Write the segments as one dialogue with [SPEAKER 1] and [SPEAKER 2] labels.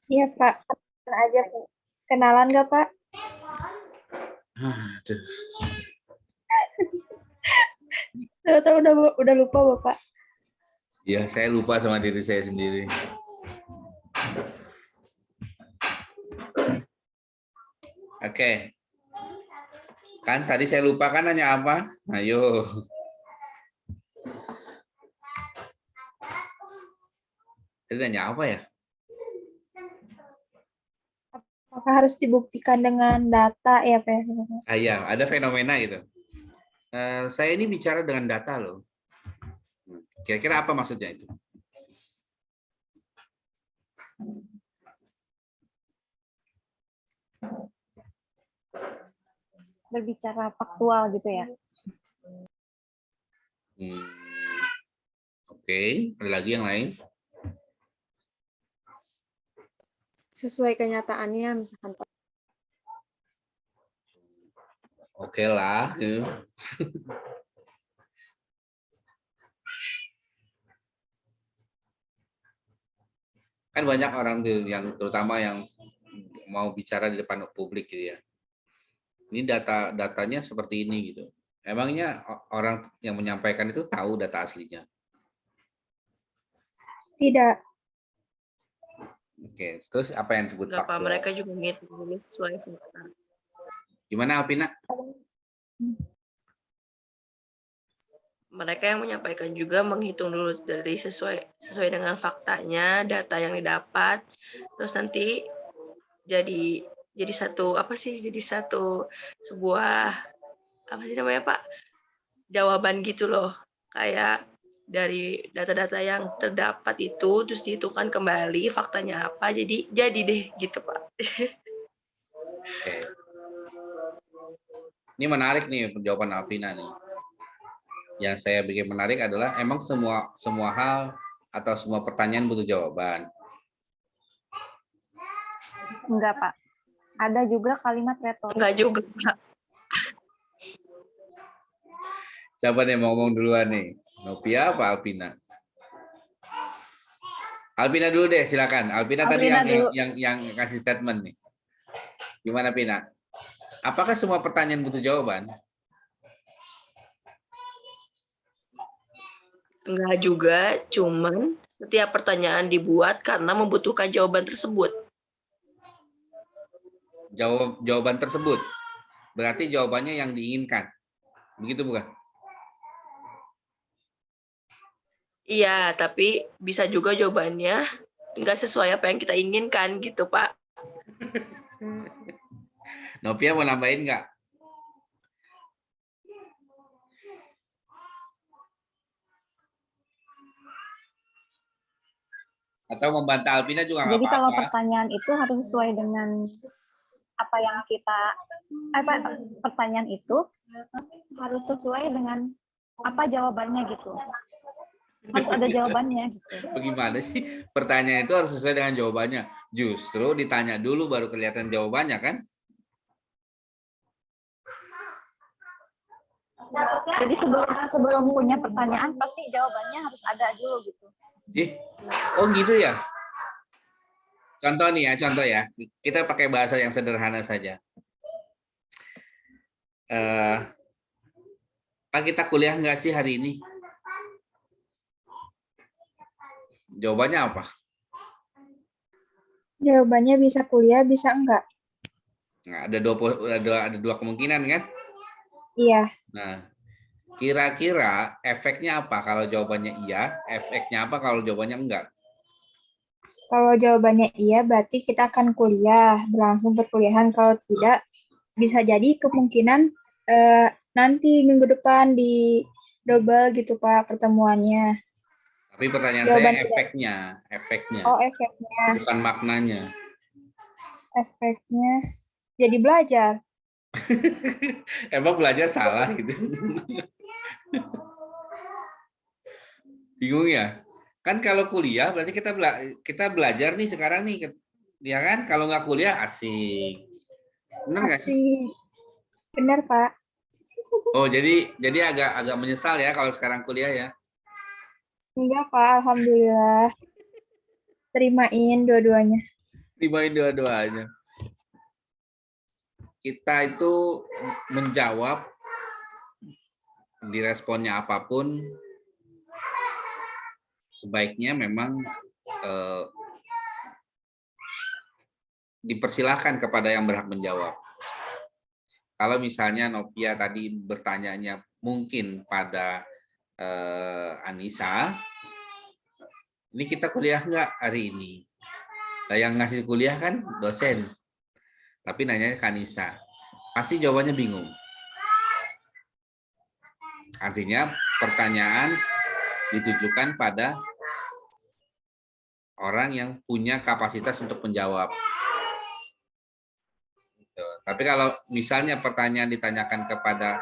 [SPEAKER 1] Iya, Pak. Kenalan aja, Pak. Kenalan nggak, Pak?
[SPEAKER 2] Aduh.
[SPEAKER 1] Tahu-tahu udah lupa, Bapak.
[SPEAKER 2] Ya, saya lupa sama diri saya sendiri. Oke. Kan tadi saya lupa kan nanya apa? Ayo. Tadi nanya apa ya?
[SPEAKER 1] Apakah harus dibuktikan dengan data ya, Pak?
[SPEAKER 2] Ya, ada fenomena gitu. Saya ini bicara dengan data loh. Kira-kira apa maksudnya itu?
[SPEAKER 3] Berbicara faktual gitu ya.
[SPEAKER 2] Hmm, Oke, ada lagi yang lain?
[SPEAKER 3] Sesuai kenyataannya misalkan Pak.
[SPEAKER 2] Oke lah. Kan banyak orang tuh yang terutama yang mau bicara di depan publik gitu ya. Ini datanya seperti ini gitu. Emangnya orang yang menyampaikan itu tahu data aslinya?
[SPEAKER 1] Tidak.
[SPEAKER 2] Oke, terus apa yang disebut
[SPEAKER 4] Enggak, Pak.
[SPEAKER 2] faktual?
[SPEAKER 4] Mereka juga ngitung sesuai fakta.
[SPEAKER 2] Gimana, Alpina?
[SPEAKER 4] Mereka yang menyampaikan juga menghitung dulu dari sesuai dengan faktanya, data yang didapat, terus nanti jadi satu apa sih? Jadi satu sebuah apa sih namanya, Pak? Jawaban gitu loh. Kayak dari data-data yang terdapat itu terus dihitungkan kembali faktanya apa, jadi deh gitu, Pak.
[SPEAKER 2] Oke. Ini menarik nih jawaban Alpina nih. Yang saya bikin menarik adalah emang semua hal atau semua pertanyaan butuh jawaban.
[SPEAKER 3] Enggak, Pak. Ada juga kalimat retorik.
[SPEAKER 4] Enggak juga, Pak.
[SPEAKER 2] Siapa nih mau ngomong duluan nih? Novia apa Alpina? Alpina dulu deh, silakan. Alpina tadi yang kasih statement nih. Gimana, Pina? Apakah semua pertanyaan butuh jawaban?
[SPEAKER 4] Enggak juga, cuman setiap pertanyaan dibuat karena membutuhkan jawaban tersebut.
[SPEAKER 2] Jawaban tersebut berarti jawabannya yang diinginkan. Begitu bukan?
[SPEAKER 4] Iya, tapi bisa juga jawabannya enggak sesuai apa yang kita inginkan gitu, Pak.
[SPEAKER 2] Novia mau nambahin nggak? Atau membantah Alpina juga nggak
[SPEAKER 3] Jadi
[SPEAKER 2] apa-apa.
[SPEAKER 3] kalau pertanyaan itu harus sesuai dengan apa yang kita pertanyaan itu harus sesuai dengan apa jawabannya gitu. Harus ada jawabannya gitu.
[SPEAKER 2] Bagaimana sih? Pertanyaan itu harus sesuai dengan jawabannya. Justru ditanya dulu baru kelihatan jawabannya kan?
[SPEAKER 3] Jadi sebelum punya pertanyaan pasti jawabannya harus ada dulu gitu.
[SPEAKER 2] Oh gitu ya? Contoh nih ya, contoh ya. Kita pakai bahasa yang sederhana saja. Pak, kita kuliah nggak sih hari ini? Jawabannya apa?
[SPEAKER 1] Jawabannya bisa kuliah, bisa enggak.
[SPEAKER 2] Nah, ada dua kemungkinan kan?
[SPEAKER 1] Iya.
[SPEAKER 2] Nah, kira-kira efeknya apa kalau jawabannya iya? Efeknya apa kalau jawabannya enggak?
[SPEAKER 1] Kalau jawabannya iya, berarti kita akan kuliah, berlangsung perkuliahan. Kalau tidak, bisa jadi kemungkinan nanti minggu depan di double gitu, Pak, pertemuannya.
[SPEAKER 2] Tapi pertanyaan
[SPEAKER 1] Jawaban
[SPEAKER 2] saya
[SPEAKER 1] tidak.
[SPEAKER 2] efeknya,
[SPEAKER 1] Oh, efeknya.
[SPEAKER 2] bukan maknanya.
[SPEAKER 1] Efeknya jadi belajar.
[SPEAKER 2] Emang belajar salah gitu? Bingung ya? Kan kalau kuliah berarti kita belajar nih sekarang nih, ya kan? Kalau nggak kuliah asik. Benar nggak sih?
[SPEAKER 1] Asik. Benar, Pak.
[SPEAKER 2] Oh, jadi agak menyesal ya kalau sekarang kuliah ya.
[SPEAKER 1] Enggak, Pak. Alhamdulillah. Terimain dua-duanya.
[SPEAKER 2] Dimain dua-duanya. Kita itu menjawab di responnya apapun, sebaiknya memang dipersilahkan kepada yang berhak menjawab. Kalau misalnya Novia tadi bertanyanya mungkin pada Anissa, ini kita kuliah nggak hari ini? Nah, yang ngasih kuliah kan dosen, tapi nanya ke Anissa, pasti jawabannya bingung. Artinya pertanyaan ditujukan pada orang yang punya kapasitas untuk menjawab. Tapi kalau misalnya pertanyaan ditanyakan kepada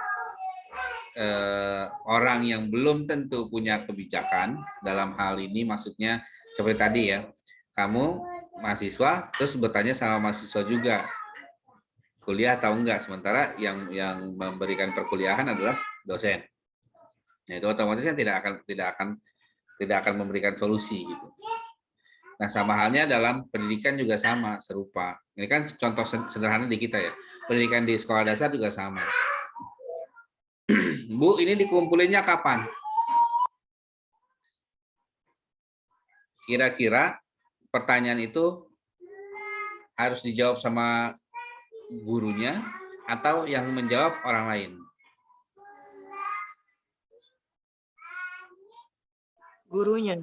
[SPEAKER 2] orang yang belum tentu punya kebijakan, dalam hal ini maksudnya seperti tadi ya, kamu mahasiswa terus bertanya sama mahasiswa juga, kuliah atau enggak, sementara yang memberikan perkuliahan adalah dosen. Nah, itu otomatisnya tidak akan memberikan solusi gitu. Nah, sama halnya dalam pendidikan juga sama, serupa. Ini kan contoh sederhana di kita ya. Pendidikan di sekolah dasar juga sama. Bu, ini dikumpulinnya kapan? Kira-kira pertanyaan itu harus dijawab sama gurunya atau yang menjawab orang lain?
[SPEAKER 4] Gurunya.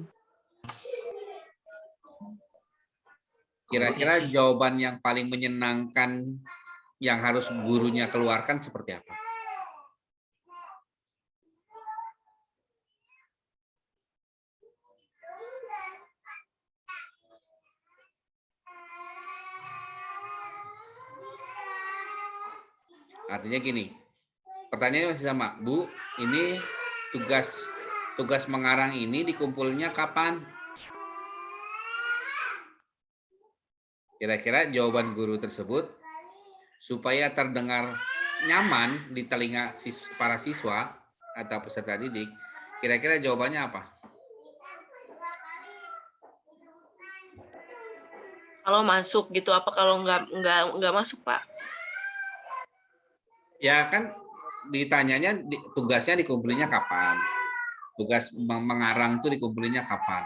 [SPEAKER 2] Kira-kira jawaban yang paling menyenangkan yang harus gurunya keluarkan seperti apa? Artinya gini, pertanyaannya masih sama, Bu, ini tugas mengarang ini dikumpulnya kapan? Kira-kira jawaban guru tersebut supaya terdengar nyaman di telinga para siswa atau peserta didik, kira-kira jawabannya apa?
[SPEAKER 4] Kalau masuk gitu, apa kalau nggak masuk, Pak?
[SPEAKER 2] Ya kan ditanyanya tugasnya dikumpulinya kapan? Tugas mengarang itu dikumpulinya kapan?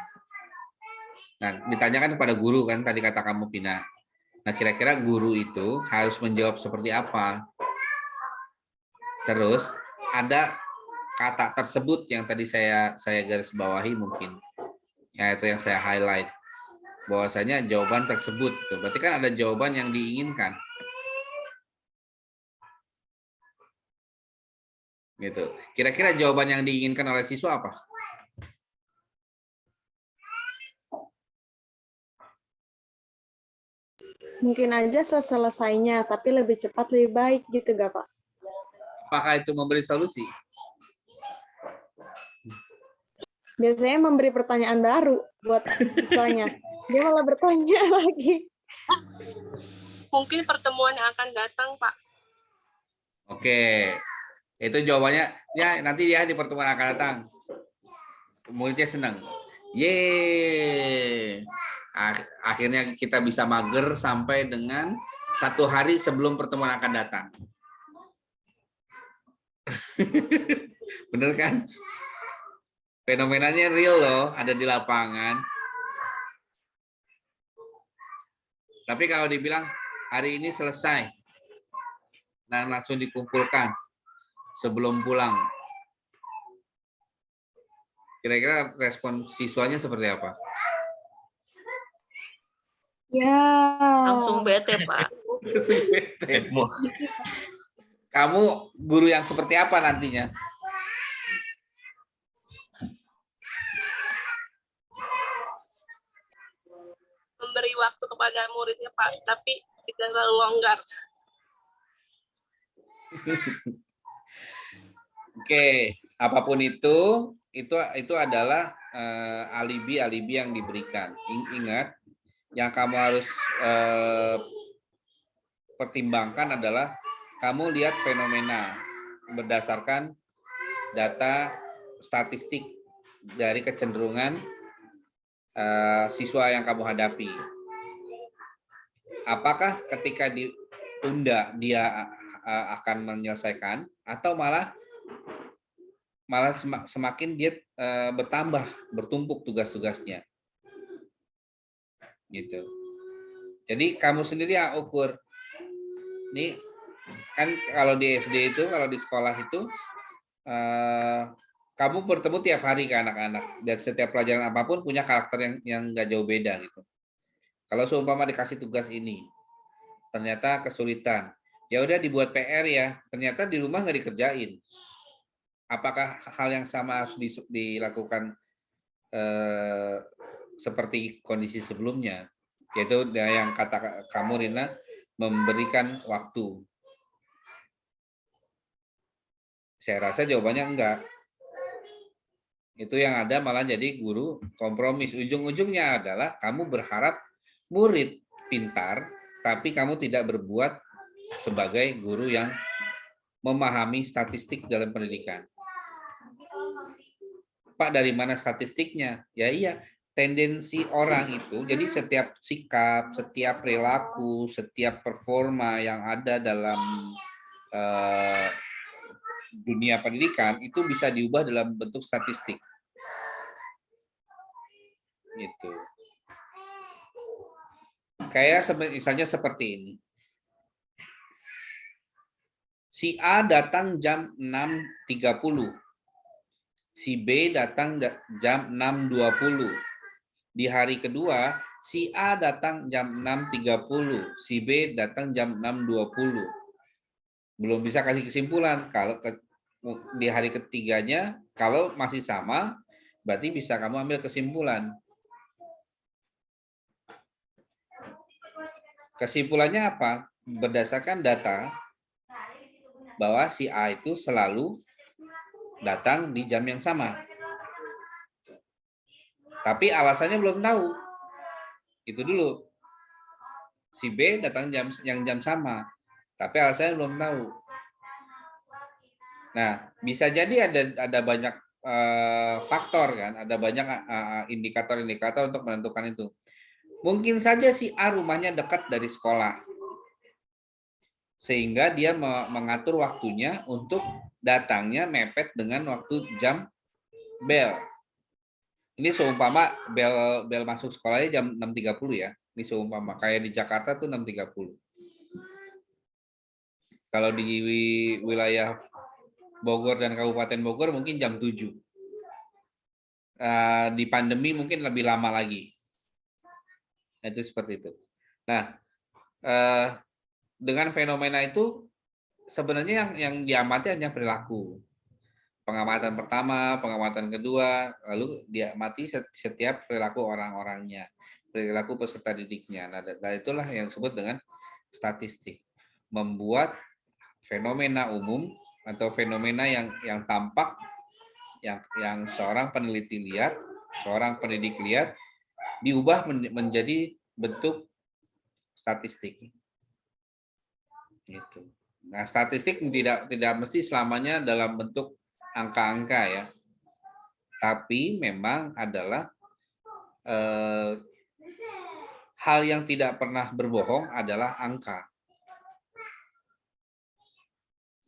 [SPEAKER 2] Nah, ditanyakan kepada guru kan, tadi kata kamu Pina. Nah, kira-kira guru itu harus menjawab seperti apa? Terus ada kata tersebut yang tadi saya garis bawahi mungkin, yaitu yang saya highlight, bahwasanya jawaban tersebut, berarti kan ada jawaban yang diinginkan, gitu. Kira-kira jawaban yang diinginkan oleh siswa apa?
[SPEAKER 5] Mungkin aja seselesainya, tapi lebih cepat lebih baik gitu gak Pak?
[SPEAKER 2] Apakah itu memberi solusi?
[SPEAKER 5] Biasanya memberi pertanyaan baru buat siswanya. Dia malah bertanya lagi.
[SPEAKER 6] Mungkin pertemuan yang akan datang, Pak.
[SPEAKER 2] Oke, itu jawabannya. Ya, nanti ya di pertemuan akan datang. Muridnya senang. Yeay. Akhirnya kita bisa mager sampai dengan 1 hari sebelum pertemuan akan datang. Bener kan? Fenomenanya real loh, ada di lapangan. Tapi kalau dibilang hari ini selesai, dan langsung dikumpulkan sebelum pulang, kira-kira respon siswanya seperti apa?
[SPEAKER 1] Ya.
[SPEAKER 4] Langsung bete, Pak.
[SPEAKER 2] Kamu guru yang seperti apa nantinya?
[SPEAKER 6] Memberi waktu kepada muridnya, Pak, tapi tidak terlalu longgar.
[SPEAKER 2] Oke, apapun itu adalah alibi yang diberikan. Ingat, yang kamu harus pertimbangkan adalah kamu lihat fenomena berdasarkan data statistik dari kecenderungan siswa yang kamu hadapi. apakah ketika ditunda dia akan menyelesaikan atau malah semakin dia bertambah, bertumpuk tugas-tugasnya. Gitu. Jadi kamu sendiri yang ukur. Nih kan kalau di SD itu, kalau di sekolah itu kamu bertemu tiap hari ke anak-anak dan setiap pelajaran apapun punya karakter yang nggak jauh beda gitu. Kalau seumpama dikasih tugas ini, ternyata kesulitan, ya udah dibuat PR ya. Ternyata di rumah nggak dikerjain. Apakah hal yang sama harus dilakukan seperti kondisi sebelumnya? Yaitu yang kata kamu Rina, memberikan waktu. Saya rasa jawabannya enggak. Itu yang ada malah jadi guru kompromis. Ujung-ujungnya adalah kamu berharap murid pintar, tapi kamu tidak berbuat sebagai guru yang memahami statistik dalam pendidikan. Pak, dari mana statistiknya? Ya iya, tendensi orang itu, jadi setiap sikap, setiap perilaku, setiap performa yang ada dalam dunia pendidikan itu bisa diubah dalam bentuk statistik. Gitu. Kayak misalnya seperti ini. Si A datang jam 6.30. Si B datang jam 6.20. Di hari kedua, si A datang jam 6.30. Si B datang jam 6.20. Belum bisa kasih kesimpulan. Kalau di hari ketiganya, kalau masih sama, berarti bisa kamu ambil kesimpulan. Kesimpulannya apa? Berdasarkan data bahwa si A itu selalu datang di jam yang sama. Tapi alasannya belum tahu. Itu dulu. Si B datang jam sama. Tapi alasannya belum tahu. Nah, bisa jadi ada banyak faktor kan, ada banyak indikator-indikator untuk menentukan itu. Mungkin saja si A rumahnya dekat dari sekolah. Sehingga dia mengatur waktunya untuk datangnya mepet dengan waktu jam bel. Ini seumpama bel masuk sekolahnya jam 6.30 ya. Ini seumpama kayak di Jakarta tuh 6.30. Kalau di wilayah Bogor dan Kabupaten Bogor mungkin jam 7. Di pandemi mungkin lebih lama lagi. Itu seperti itu. Nah, dengan fenomena itu sebenarnya yang diamati hanya perilaku. Pengamatan pertama, pengamatan kedua, lalu diamati setiap perilaku orang-orangnya, perilaku peserta didiknya. Nah, itulah yang disebut dengan statistik. Membuat fenomena umum atau fenomena yang tampak, yang seorang peneliti lihat, seorang pendidik lihat, diubah menjadi bentuk statistik. Gitu. Nah, statistik tidak mesti selamanya dalam bentuk angka-angka ya, tapi memang adalah hal yang tidak pernah berbohong adalah angka.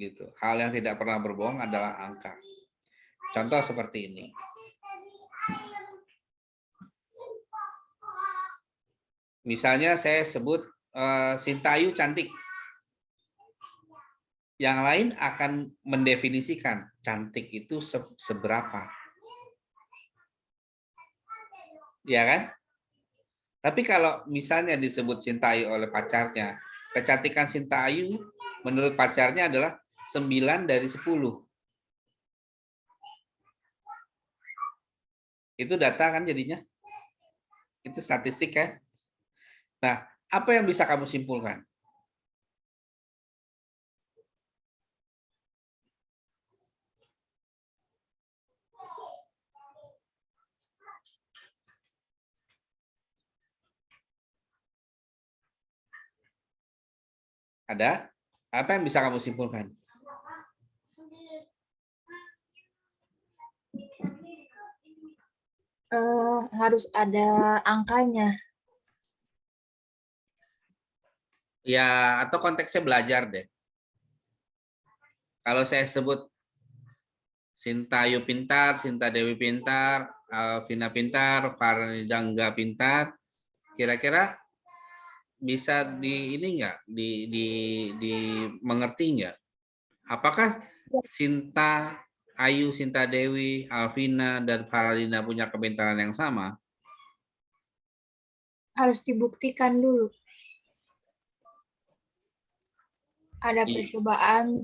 [SPEAKER 2] Gitu. Hal yang tidak pernah berbohong adalah angka. Contoh seperti ini. Misalnya saya sebut Shintayu cantik. Yang lain akan mendefinisikan cantik itu seberapa. Ya kan? Tapi kalau misalnya disebut Shintayu oleh pacarnya, kecantikan Shintayu menurut pacarnya adalah 9 dari 10. Itu data kan jadinya? Itu statistik kan? Nah, apa yang bisa kamu simpulkan? Ada? Apa yang bisa kamu simpulkan?
[SPEAKER 1] Harus ada angkanya.
[SPEAKER 2] Ya, atau konteksnya belajar deh. Kalau saya sebut Sintayu pintar, Sinta Dewi pintar, Alvina pintar, Farida enggak pintar, kira-kira bisa di ini enggak, di mengerti enggak? Apakah Sinta Ayu, Sinta Dewi, Alvina, dan Farida punya kepintaran yang sama?
[SPEAKER 1] Harus dibuktikan dulu. Ada
[SPEAKER 2] I-
[SPEAKER 1] percobaan.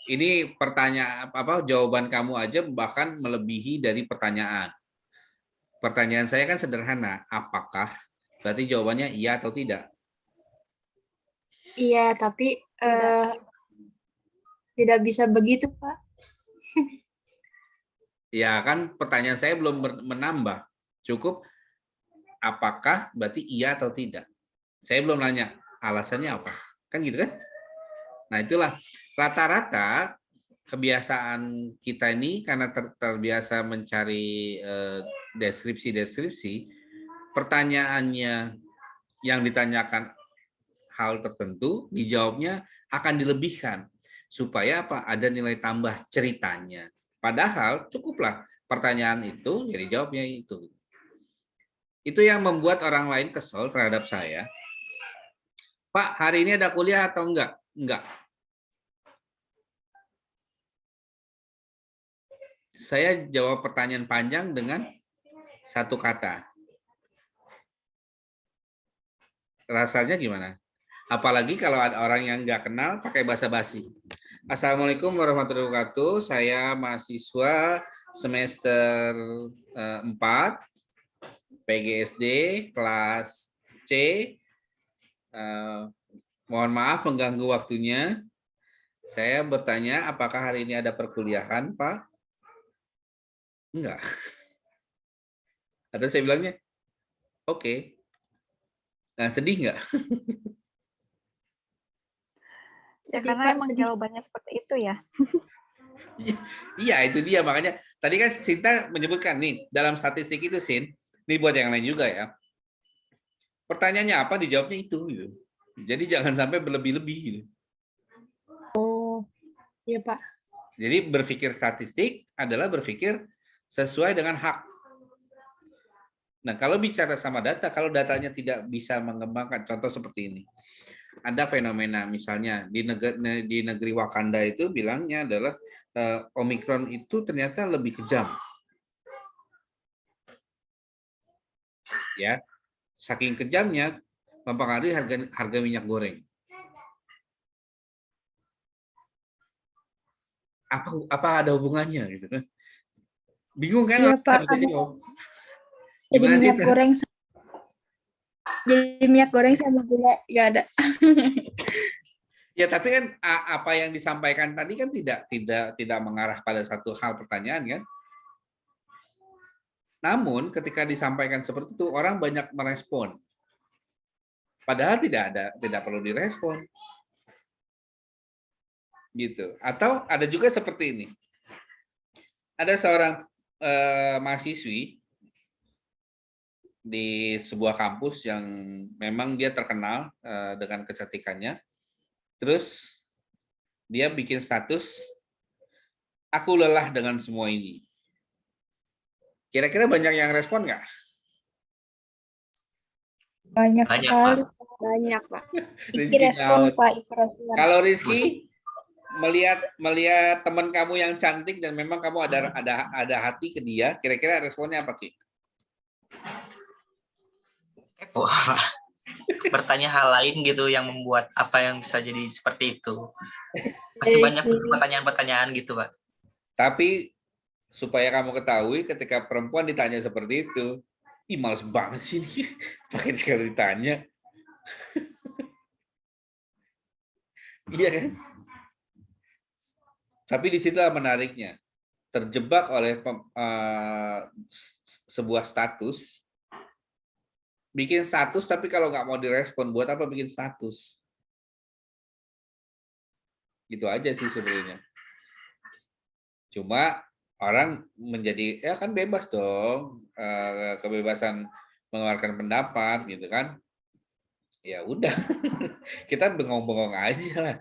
[SPEAKER 2] Ini pertanyaan apa jawaban kamu aja bahkan melebihi dari pertanyaan. Pertanyaan saya kan sederhana, apakah? Berarti jawabannya iya atau tidak?
[SPEAKER 1] Iya, tapi tidak bisa begitu, Pak.
[SPEAKER 2] Ya kan pertanyaan saya belum menambah. Cukup apakah berarti iya atau tidak. Saya belum nanya alasannya apa. Kan gitu kan? Nah itulah rata-rata kebiasaan kita ini karena terbiasa mencari deskripsi-deskripsi, pertanyaannya yang ditanyakan hal tertentu, dijawabnya akan dilebihkan. Supaya apa? Ada nilai tambah ceritanya. Padahal cukuplah pertanyaan itu, jadi jawabnya itu. Itu yang membuat orang lain kesel terhadap saya. Pak, hari ini ada kuliah atau enggak? Enggak. Saya jawab pertanyaan panjang dengan satu kata. Rasanya gimana? Apalagi kalau ada orang yang nggak kenal pakai bahasa basi. Assalamualaikum warahmatullahi wabarakatuh. Saya mahasiswa semester 4 PGSD kelas C. Mohon maaf mengganggu waktunya. Saya bertanya apakah hari ini ada perkuliahan, Pak? Enggak. Atau saya bilangnya, oke. Nah, sedih nggak?
[SPEAKER 3] Ya
[SPEAKER 1] Sedih,
[SPEAKER 3] karena
[SPEAKER 1] Pak,
[SPEAKER 3] emang
[SPEAKER 1] sedih.
[SPEAKER 3] jawabannya seperti itu ya.
[SPEAKER 2] Iya, itu dia. Makanya tadi kan Sinta menyebutkan nih, dalam statistik itu, Sin, ini buat yang lain juga ya. Pertanyaannya apa, dijawabnya itu. Gitu. Jadi jangan sampai berlebih-lebih. Gitu.
[SPEAKER 1] Iya, Pak.
[SPEAKER 2] Jadi berpikir statistik adalah berpikir sesuai dengan hak. Nah, kalau bicara sama data, kalau datanya tidak bisa mengembangkan, contoh seperti ini. Ada fenomena misalnya di negeri Wakanda itu bilangnya adalah Omikron itu ternyata lebih kejam. Ya, saking kejamnya mempengaruhi harga minyak goreng. Apa ada hubungannya gitu kan? Bingung kan
[SPEAKER 1] Iya,
[SPEAKER 2] orang
[SPEAKER 1] Pak.
[SPEAKER 2] nggak bisa jawab.
[SPEAKER 1] Jadi
[SPEAKER 2] Gimana sih?
[SPEAKER 1] minyak goreng sama gula nggak ada.
[SPEAKER 2] Ya, tapi kan apa yang disampaikan tadi kan tidak mengarah pada satu hal pertanyaan kan? Namun ketika disampaikan seperti itu orang banyak merespon. Padahal tidak perlu direspon. Gitu. Atau ada juga seperti ini. Ada seorang mahasiswi di sebuah kampus yang memang dia terkenal dengan kecantikannya. Terus dia bikin status, aku lelah dengan semua ini. Kira-kira banyak yang respon nggak?
[SPEAKER 1] Banyak
[SPEAKER 7] Banyak,
[SPEAKER 1] sekali.
[SPEAKER 7] Pak.
[SPEAKER 5] Banyak, Pak.
[SPEAKER 1] Iki respon, Pak. Iki respon.
[SPEAKER 2] Kalau Rizky melihat teman kamu yang cantik dan memang kamu ada hati ke dia, kira-kira responnya apa, Ki?
[SPEAKER 7] Wah, bertanya hal lain gitu yang membuat apa yang bisa jadi seperti itu. Pasti banyak pertanyaan-pertanyaan gitu, Pak.
[SPEAKER 2] Tapi supaya kamu ketahui ketika perempuan ditanya seperti itu, ih males banget sih nih, pakai sekali ditanya. Iya kan? Tapi disitulah menariknya. Terjebak oleh sebuah status, bikin status tapi kalau nggak mau direspon, buat apa bikin status? Gitu aja sih sebenarnya. Cuma orang menjadi, ya kan bebas dong, kebebasan mengeluarkan pendapat gitu kan. Ya udah, kita bengong-bengong aja lah.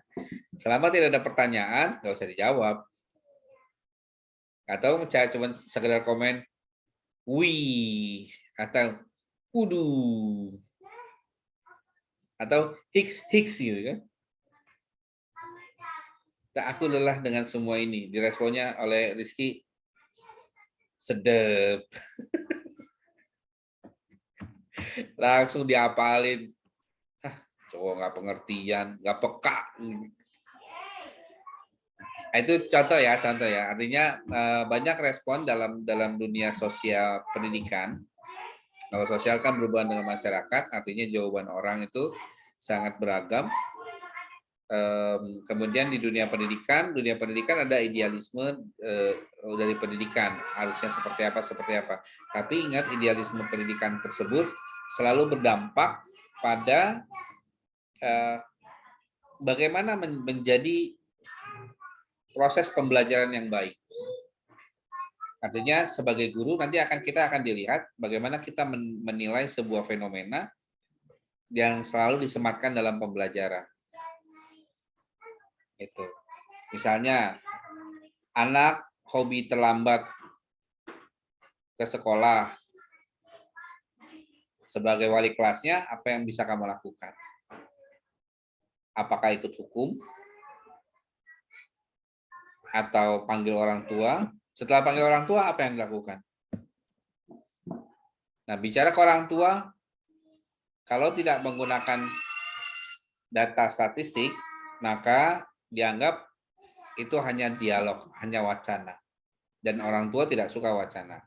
[SPEAKER 2] Selama tidak ada pertanyaan, nggak usah dijawab. Atau cuma sekedar komen, wih, atau kudu, atau hiks gitu kan. Nah, aku lelah dengan semua ini. Diresponnya oleh Rizky, sedep. Langsung diapalin. Cowok nggak pengertian, nggak peka. Itu contoh ya. Artinya banyak respon dalam dunia sosial pendidikan. Kalau sosial kan berhubungan dengan masyarakat, artinya jawaban orang itu sangat beragam. Kemudian di dunia pendidikan ada idealisme dari pendidikan, harusnya seperti apa. Tapi ingat, idealisme pendidikan tersebut selalu berdampak pada bagaimana menjadi proses pembelajaran yang baik. Artinya sebagai guru nanti kita akan dilihat bagaimana kita menilai sebuah fenomena yang selalu disematkan dalam pembelajaran. Itu. Misalnya anak hobi terlambat ke sekolah. Sebagai wali kelasnya, apa yang bisa kamu lakukan? Apakah ikut hukum? Atau panggil orang tua? Setelah panggil orang tua, apa yang dilakukan? Nah, bicara ke orang tua, kalau tidak menggunakan data statistik, maka dianggap itu hanya dialog, hanya wacana. Dan orang tua tidak suka wacana.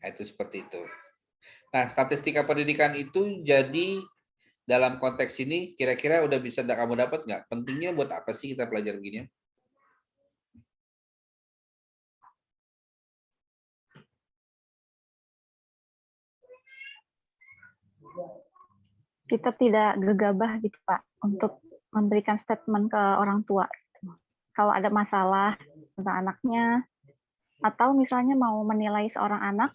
[SPEAKER 2] Nah, itu seperti itu. Nah, statistika pendidikan itu jadi dalam konteks ini kira-kira udah bisa kamu dapat nggak? Pentingnya buat apa sih kita belajar begini?
[SPEAKER 3] Kita tidak gegabah gitu Pak untuk memberikan statement ke orang tua. Kalau ada masalah tentang anaknya, atau misalnya mau menilai seorang anak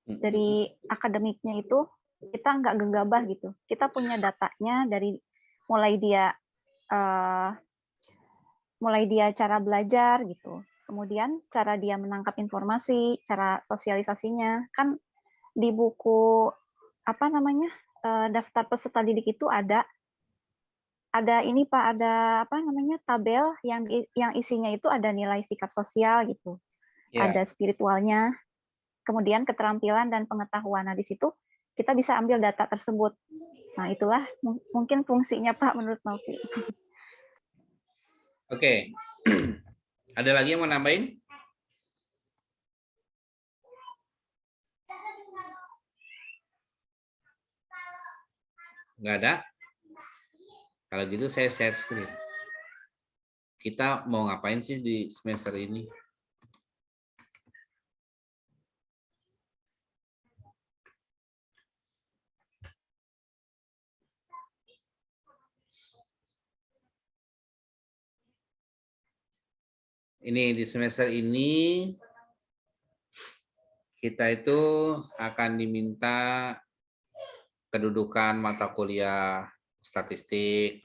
[SPEAKER 3] dari akademiknya itu, kita nggak gegabah gitu. Kita punya datanya dari mulai dia cara belajar gitu. Kemudian cara dia menangkap informasi, cara sosialisasinya. Kan di buku daftar peserta didik itu ada ini Pak, ada tabel yang isinya itu ada nilai sikap sosial gitu.
[SPEAKER 2] Ya.
[SPEAKER 3] Ada spiritualnya, kemudian keterampilan dan pengetahuan. Nah, di situ kita bisa ambil data tersebut. Nah, itulah mungkin fungsinya Pak menurut Novi.
[SPEAKER 2] Oke. Ada lagi yang mau nambahin? Nggak ada? Kalau gitu saya share screen. Kita mau ngapain sih di semester ini? Ini di semester ini kita itu akan diminta kedudukan mata kuliah statistik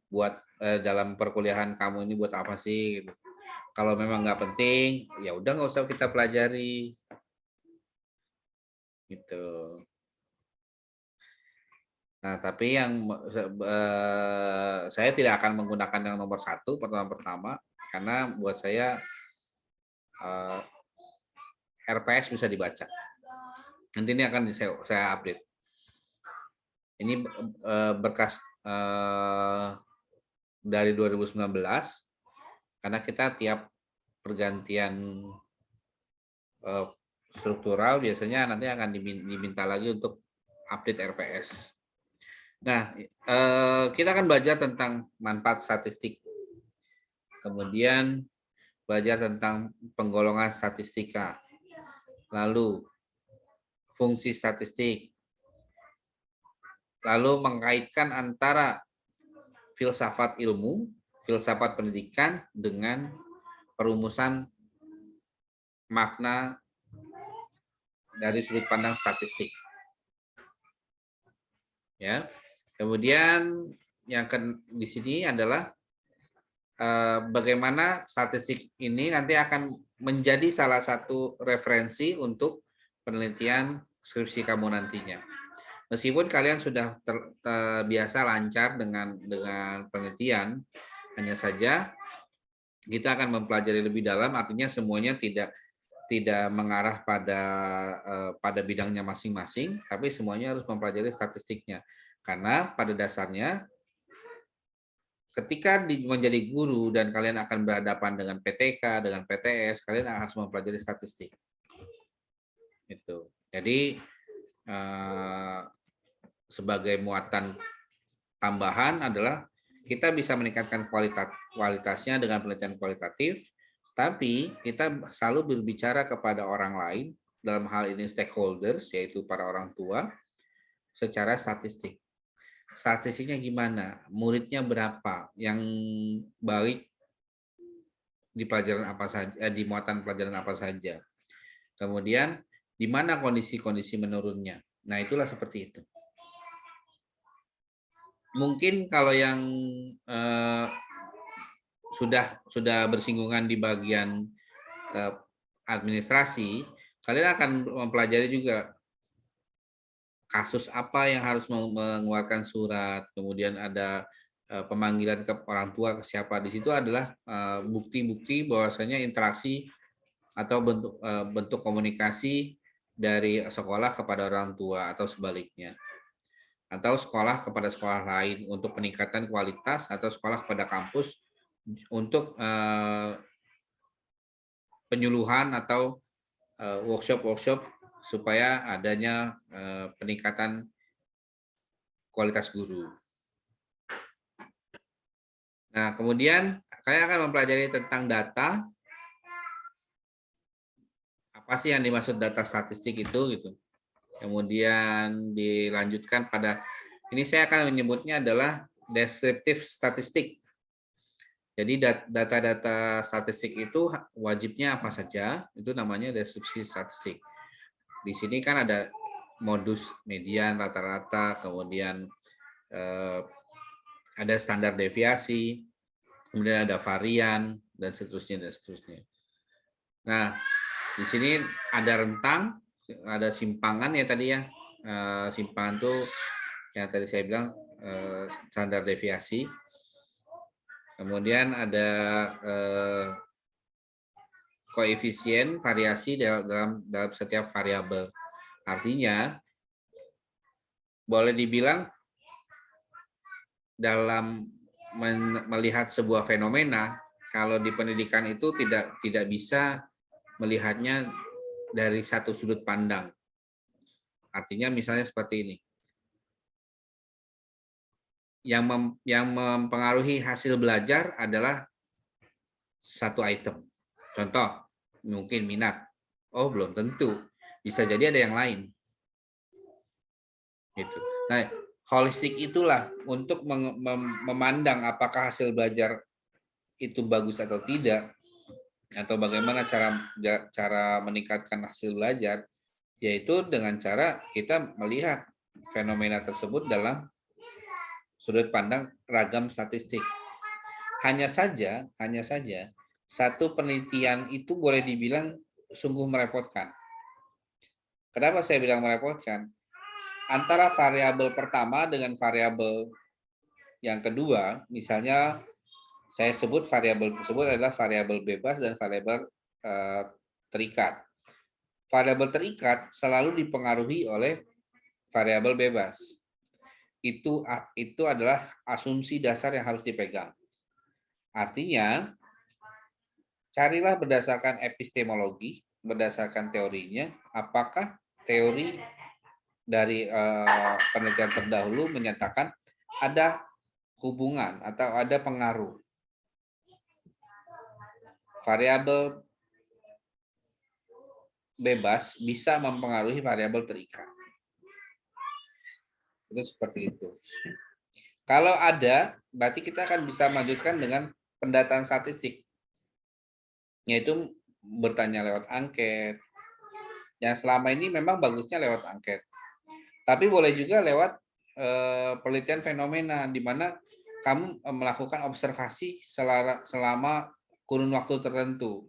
[SPEAKER 2] buat dalam perkuliahan kamu ini buat apa sih? Gitu. Kalau memang nggak penting, ya udah nggak usah kita pelajari. Gitu. Nah, tapi yang saya tidak akan menggunakan yang nomor 1 pertama, karena buat saya RPS bisa dibaca. Nanti ini akan saya update. Ini berkas dari 2019, karena kita tiap pergantian struktural biasanya nanti akan diminta lagi untuk update RPS. Nah, kita akan belajar tentang manfaat statistik. Kemudian belajar tentang penggolongan statistika. Lalu fungsi statistik. Lalu mengaitkan antara filsafat ilmu, filsafat pendidikan dengan perumusan makna dari sudut pandang statistik. ya. Kemudian yang di sini adalah bagaimana statistik ini nanti akan menjadi salah satu referensi untuk penelitian skripsi kamu nantinya. Meskipun kalian sudah biasa lancar dengan penelitian, hanya saja kita akan mempelajari lebih dalam, artinya semuanya tidak mengarah pada bidangnya masing-masing, tapi semuanya harus mempelajari statistiknya. Karena pada dasarnya ketika menjadi guru dan kalian akan berhadapan dengan PTK, dengan PTS, kalian harus mempelajari statistik. Itu. Jadi sebagai muatan tambahan adalah kita bisa meningkatkan kualitasnya dengan penelitian kualitatif, tapi kita selalu berbicara kepada orang lain, dalam hal ini stakeholders, yaitu para orang tua, secara statistik. Statistiknya gimana? Muridnya berapa? Yang baik di pelajaran apa saja, di muatan pelajaran apa saja. Kemudian di mana kondisi-kondisi menurunnya. Nah, itulah seperti itu. Mungkin kalau yang sudah bersinggungan di bagian administrasi, kalian akan mempelajari juga kasus apa yang harus mengeluarkan surat, kemudian ada pemanggilan ke orang tua ke siapa. Di situ adalah bukti-bukti bahwasanya interaksi atau bentuk komunikasi dari sekolah kepada orang tua atau sebaliknya. Atau sekolah kepada sekolah lain untuk peningkatan kualitas, atau sekolah kepada kampus untuk penyuluhan atau workshop-workshop supaya adanya peningkatan kualitas guru. Nah, kemudian saya akan mempelajari tentang data. Apa sih yang dimaksud data statistik itu gitu. Kemudian dilanjutkan pada, ini saya akan menyebutnya adalah descriptive statistik. Jadi data-data statistik itu wajibnya apa saja, itu namanya deskripsi statistik. Di sini kan ada modus, median, rata-rata, kemudian ada standar deviasi, kemudian ada varian, dan seterusnya, dan seterusnya. Nah, di sini ada rentang, ada simpangan ya tadi ya. Simpangan itu yang tadi saya bilang standar deviasi. Kemudian ada koefisien variasi dalam setiap variabel. Artinya boleh dibilang dalam melihat sebuah fenomena, kalau di pendidikan itu tidak bisa melihatnya dari satu sudut pandang. Artinya misalnya seperti ini. Yang mempengaruhi hasil belajar adalah satu item. Contoh, mungkin minat. Oh, belum tentu. Bisa jadi ada yang lain. Gitu. Nah, holistik itulah untuk memandang apakah hasil belajar itu bagus atau tidak, atau bagaimana cara meningkatkan hasil belajar, yaitu dengan cara kita melihat fenomena tersebut dalam sudut pandang ragam statistik. Hanya saja satu penelitian itu boleh dibilang sungguh merepotkan. Kenapa saya bilang merepotkan? Antara variabel pertama dengan variabel yang kedua, misalnya saya sebut variabel tersebut adalah variabel bebas dan variabel terikat. Variabel terikat selalu dipengaruhi oleh variabel bebas. Itu adalah asumsi dasar yang harus dipegang. Artinya, carilah berdasarkan epistemologi, berdasarkan teorinya, apakah teori dari penelitian terdahulu menyatakan ada hubungan atau ada pengaruh. Variabel bebas bisa mempengaruhi variabel terikat. Itu seperti itu. Kalau ada, berarti kita akan bisa lanjutkan dengan pendataan statistik, yaitu bertanya lewat angket. Yang selama ini memang bagusnya lewat angket. Tapi boleh juga lewat penelitian fenomena di mana kamu melakukan observasi selama kurun waktu tertentu.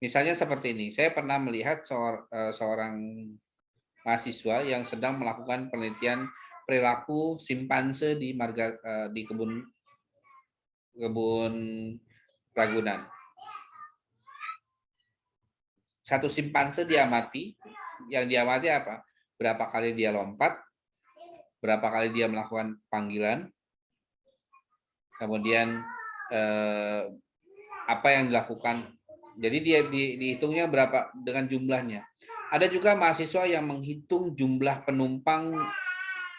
[SPEAKER 2] Misalnya seperti ini, saya pernah melihat seorang mahasiswa yang sedang melakukan penelitian perilaku simpanse di kebun Ragunan. Satu simpanse diamati, yang diamati apa? Berapa kali dia lompat, berapa kali dia melakukan panggilan, kemudian apa yang dilakukan. Jadi dia dihitungnya berapa dengan jumlahnya. Ada juga mahasiswa yang menghitung jumlah penumpang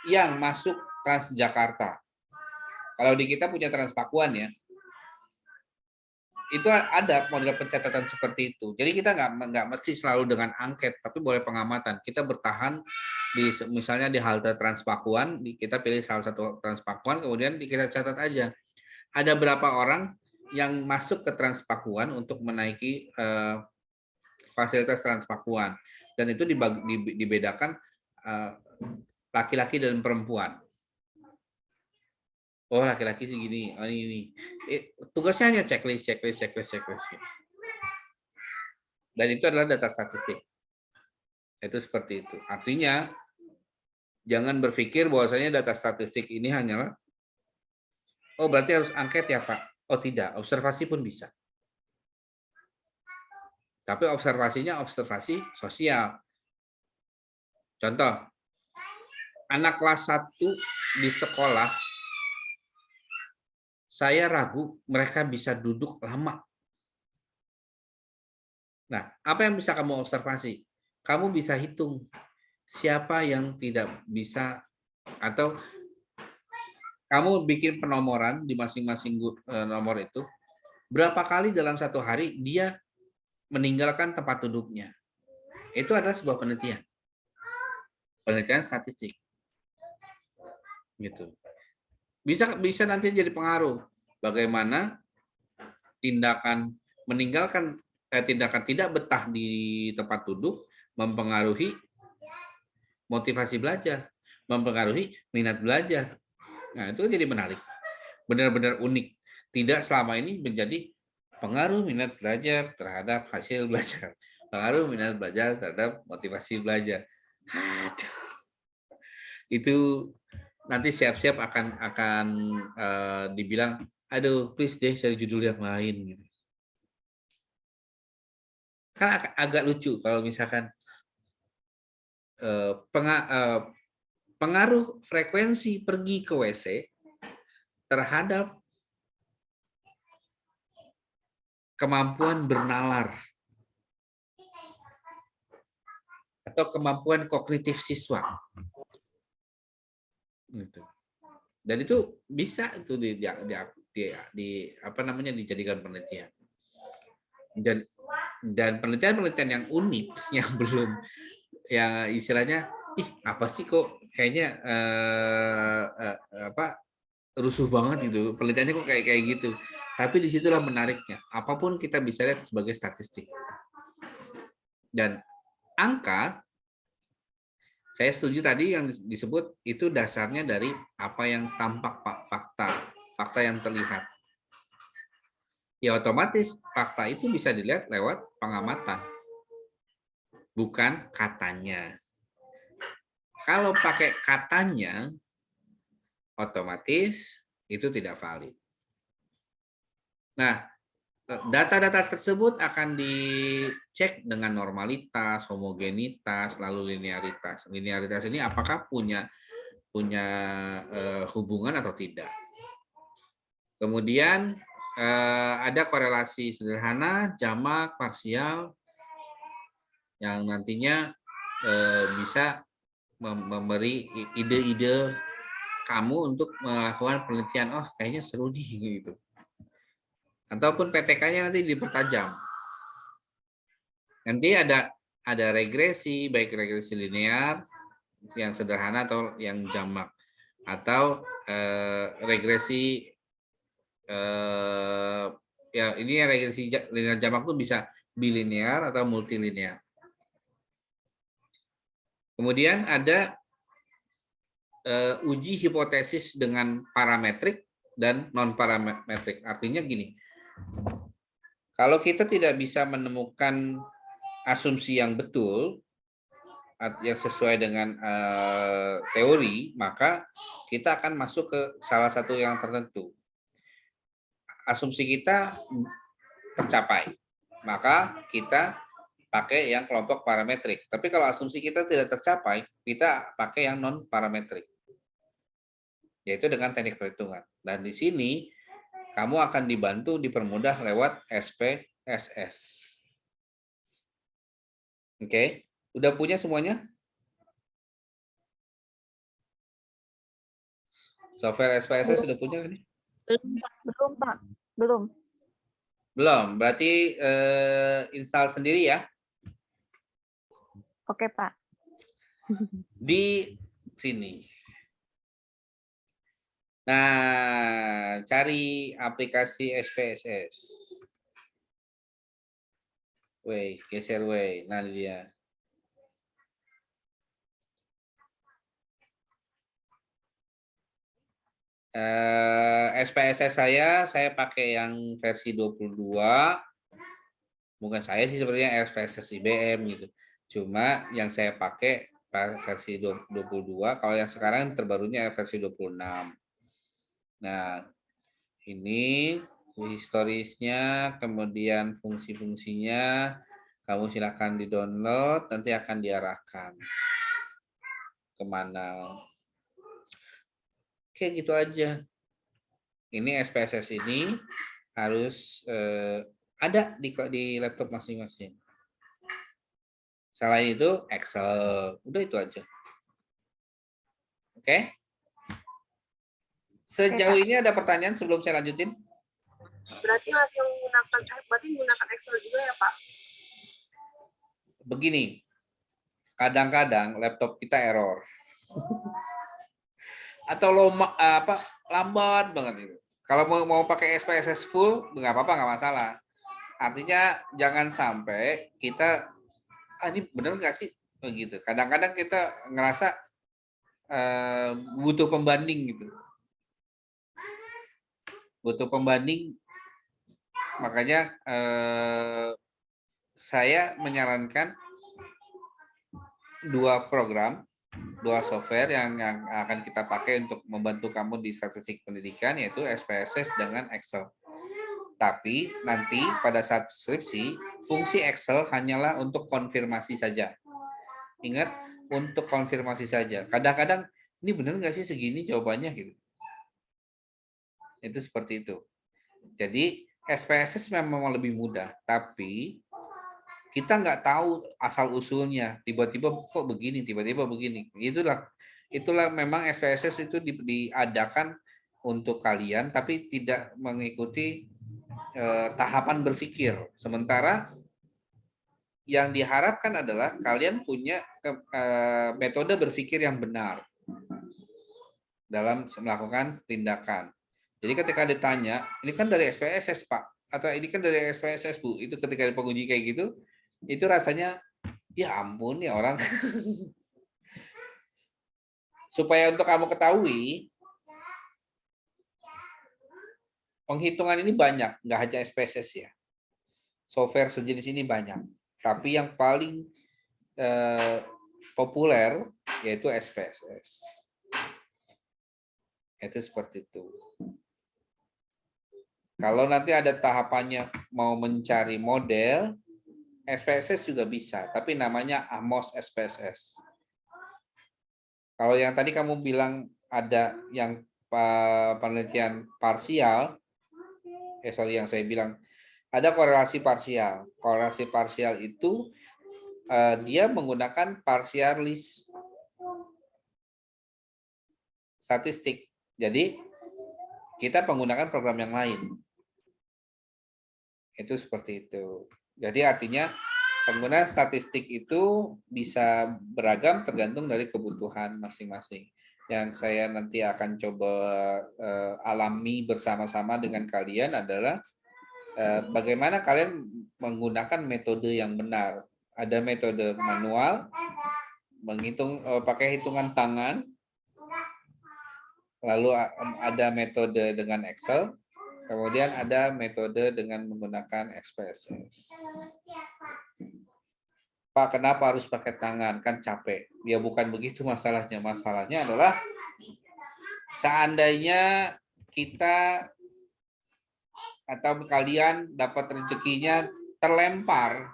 [SPEAKER 2] yang masuk Transjakarta. Kalau di kita punya Transpakuan ya, itu ada model pencatatan seperti itu. Jadi kita nggak mesti selalu dengan angket, tapi boleh pengamatan. Kita bertahan misalnya di halte Transpakuan, kita pilih salah satu Transpakuan, kemudian kita catat aja ada berapa orang yang masuk ke Transpakuan untuk menaiki fasilitas Transpakuan, dan itu dibedakan laki-laki dan perempuan. Oh, laki-laki sih gini, oh ini. Tugasnya hanya checklist. Dan itu adalah data statistik. Itu seperti itu. Artinya jangan berpikir bahwasanya data statistik ini hanyalah oh berarti harus angket ya Pak. Oh tidak, observasi pun bisa. Tapi observasinya observasi sosial. Contoh, anak kelas 1 di sekolah, saya ragu mereka bisa duduk lama. Nah, apa yang bisa kamu observasi? Kamu bisa hitung siapa yang tidak bisa, atau kamu bikin penomoran di masing-masing nomor itu, berapa kali dalam satu hari dia meninggalkan tempat duduknya. Itu adalah sebuah penelitian. Penelitian statistik. Gitu. Bisa nanti jadi pengaruh bagaimana tindakan meninggalkan tindakan tidak betah di tempat duduk mempengaruhi motivasi belajar, mempengaruhi minat belajar. Nah, itu jadi menarik. Benar-benar unik. Tidak selama ini menjadi pengaruh minat belajar terhadap hasil belajar. Pengaruh minat belajar terhadap motivasi belajar. Aduh. Itu nanti siap-siap akan dibilang, aduh please deh cari judul yang lain gitu. Kan agak lucu kalau misalkan pengaruh frekuensi pergi ke WC terhadap kemampuan bernalar atau kemampuan kognitif siswa. Gitu. Dan itu bisa itu dijadikan penelitian. Dan penelitian-penelitian yang unik yang belum, yang istilahnya apa sih kok kayaknya rusuh banget gitu, penelitiannya kok kayak gitu. Tapi disitulah menariknya. Apapun kita bisa lihat sebagai statistik. Dan angka, saya setuju tadi yang disebut itu dasarnya dari apa yang tampak, Pak, fakta yang terlihat. Ya otomatis fakta itu bisa dilihat lewat pengamatan, bukan katanya. Kalau pakai katanya, otomatis itu tidak valid. Nah, data-data tersebut akan dicek dengan normalitas, homogenitas, lalu linearitas. Linearitas ini apakah punya hubungan atau tidak. Kemudian ada korelasi sederhana, jamak, parsial, yang nantinya bisa memberi ide-ide kamu untuk melakukan penelitian. Oh, kayaknya seru nih gitu. Ataupun PTK-nya nanti dipertajam. Nanti ada regresi, baik regresi linear yang sederhana atau yang jamak, atau regresi ya ini regresi linear jamak itu bisa bilinear atau multilinear. Kemudian ada uji hipotesis dengan parametrik dan non parametrik. Artinya gini, kalau kita tidak bisa menemukan asumsi yang betul, yang sesuai dengan teori, maka kita akan masuk ke salah satu yang tertentu. Asumsi kita tercapai, maka kita pakai yang kelompok parametrik. Tapi kalau asumsi kita tidak tercapai, kita pakai yang non parametrik, yaitu dengan teknik perhitungan. Dan di sini kamu akan dibantu dipermudah lewat SPSS. Oke, udah punya semuanya? Software SPSS sudah punya kan?
[SPEAKER 3] Belum, Pak. Belum.
[SPEAKER 2] Belum, berarti install sendiri ya.
[SPEAKER 3] Oke, Pak.
[SPEAKER 2] Di sini. Nah, cari aplikasi SPSS. Woi, geser woi. Nah, dia. SPSS saya pakai yang versi 22. Bukan saya sih sebenarnya SPSS IBM gitu. Cuma yang saya pakai versi 22, kalau yang sekarang terbarunya versi 26. Nah, ini historisnya, kemudian fungsi-fungsinya, kamu silakan di-download, nanti akan diarahkan kemana. Oke, gitu aja. Ini SPSS ini harus ada di laptop masing-masing. Selain itu Excel, udah itu aja. Oke? Sejauh ini ada pertanyaan sebelum saya lanjutin?
[SPEAKER 6] Berarti masih menggunakan Excel juga ya, Pak?
[SPEAKER 2] Begini, kadang-kadang laptop kita error. Atau lambat banget itu. Kalau mau pakai SPSS full, nggak apa-apa, nggak masalah. Artinya jangan sampai kita, ini benar nggak sih? Begitu. Kadang-kadang kita ngerasa butuh pembanding gitu. Butuh pembanding, makanya saya menyarankan dua program, dua software yang akan kita pakai untuk membantu kamu di statistik pendidikan, yaitu SPSS dengan Excel. Tapi nanti pada saat skripsi, fungsi Excel hanyalah untuk konfirmasi saja. Ingat, untuk konfirmasi saja. Kadang-kadang, ini benar nggak sih segini jawabannya gitu. Itu seperti itu. Jadi, SPSS memang lebih mudah, tapi kita nggak tahu asal-usulnya. Tiba-tiba kok begini, tiba-tiba begini. Itulah memang SPSS itu diadakan untuk kalian, tapi tidak mengikuti tahapan berpikir. Sementara yang diharapkan adalah kalian punya metode berpikir yang benar dalam melakukan tindakan. Jadi ketika ditanya, ini kan dari SPSS Pak, atau ini kan dari SPSS Bu, itu ketika penguji kayak gitu, itu rasanya, ya ampun ya orang. Supaya untuk kamu ketahui, penghitungan ini banyak, nggak hanya SPSS ya. Software sejenis ini banyak. Tapi yang paling populer yaitu SPSS. Itu seperti itu. Kalau nanti ada tahapannya mau mencari model, SPSS juga bisa, tapi namanya Amos SPSS. Kalau yang tadi kamu bilang ada yang penelitian parsial, yang saya bilang ada korelasi parsial. Korelasi parsial itu dia menggunakan partialis statistik. Jadi kita menggunakan program yang lain. Itu seperti itu. Jadi artinya penggunaan statistik itu bisa beragam tergantung dari kebutuhan masing-masing. Yang saya nanti akan coba alami bersama-sama dengan kalian adalah bagaimana kalian menggunakan metode yang benar. Ada metode manual, menghitung pakai hitungan tangan, lalu ada metode dengan Excel, kemudian ada metode dengan menggunakan SPSS. Pak, kenapa harus pakai tangan? Kan capek. Ya bukan begitu masalahnya. Masalahnya adalah seandainya kita atau kalian dapat rezekinya terlempar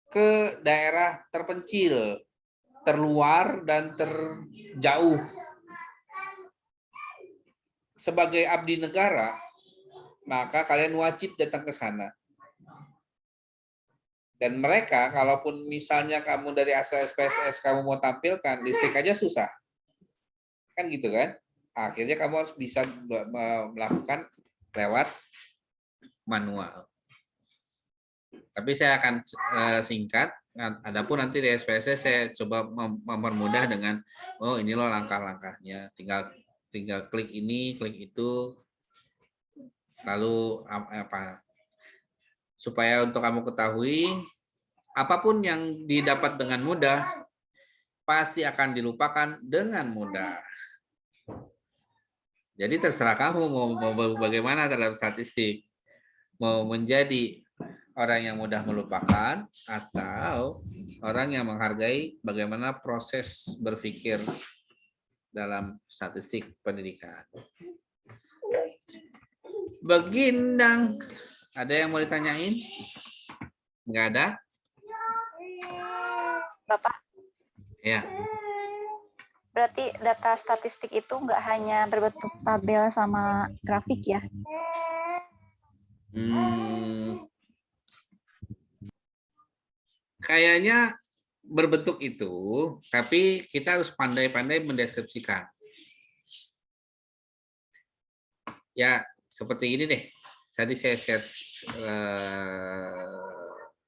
[SPEAKER 2] ke daerah terpencil, terluar, dan terjauh. Sebagai abdi negara, maka kalian wajib datang ke sana. Dan mereka, kalaupun misalnya kamu dari asal SPSS kamu mau tampilkan, listrik aja susah. Kan gitu kan? Akhirnya kamu harus bisa melakukan lewat manual. Tapi saya akan singkat. Adapun nanti di SPSS saya coba mempermudah dengan, oh ini loh langkah-langkahnya. Tinggal klik ini, klik itu. Lalu apa? Supaya untuk kamu ketahui, apapun yang didapat dengan mudah, pasti akan dilupakan dengan mudah. Jadi terserah kamu mau bagaimana terhadap statistik. Mau menjadi orang yang mudah melupakan atau orang yang menghargai bagaimana proses berpikir dalam statistik pendidikan. Begindang, ada yang mau ditanyain? Enggak ada?
[SPEAKER 3] Bapak,
[SPEAKER 2] Ya.
[SPEAKER 3] berarti data statistik itu nggak hanya berbentuk tabel sama grafik ya?
[SPEAKER 2] Kayaknya berbentuk itu, tapi kita harus pandai-pandai mendeskripsikan. Ya, seperti ini deh. Tadi saya share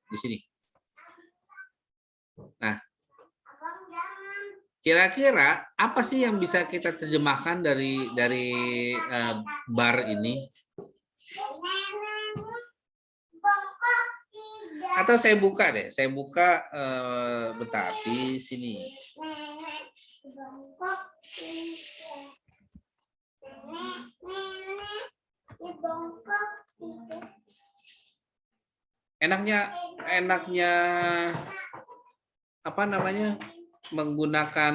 [SPEAKER 2] di sini. Nah, kira-kira apa sih yang bisa kita terjemahkan dari bar ini? Atau saya buka deh, bentar di sini. Enaknya apa namanya, menggunakan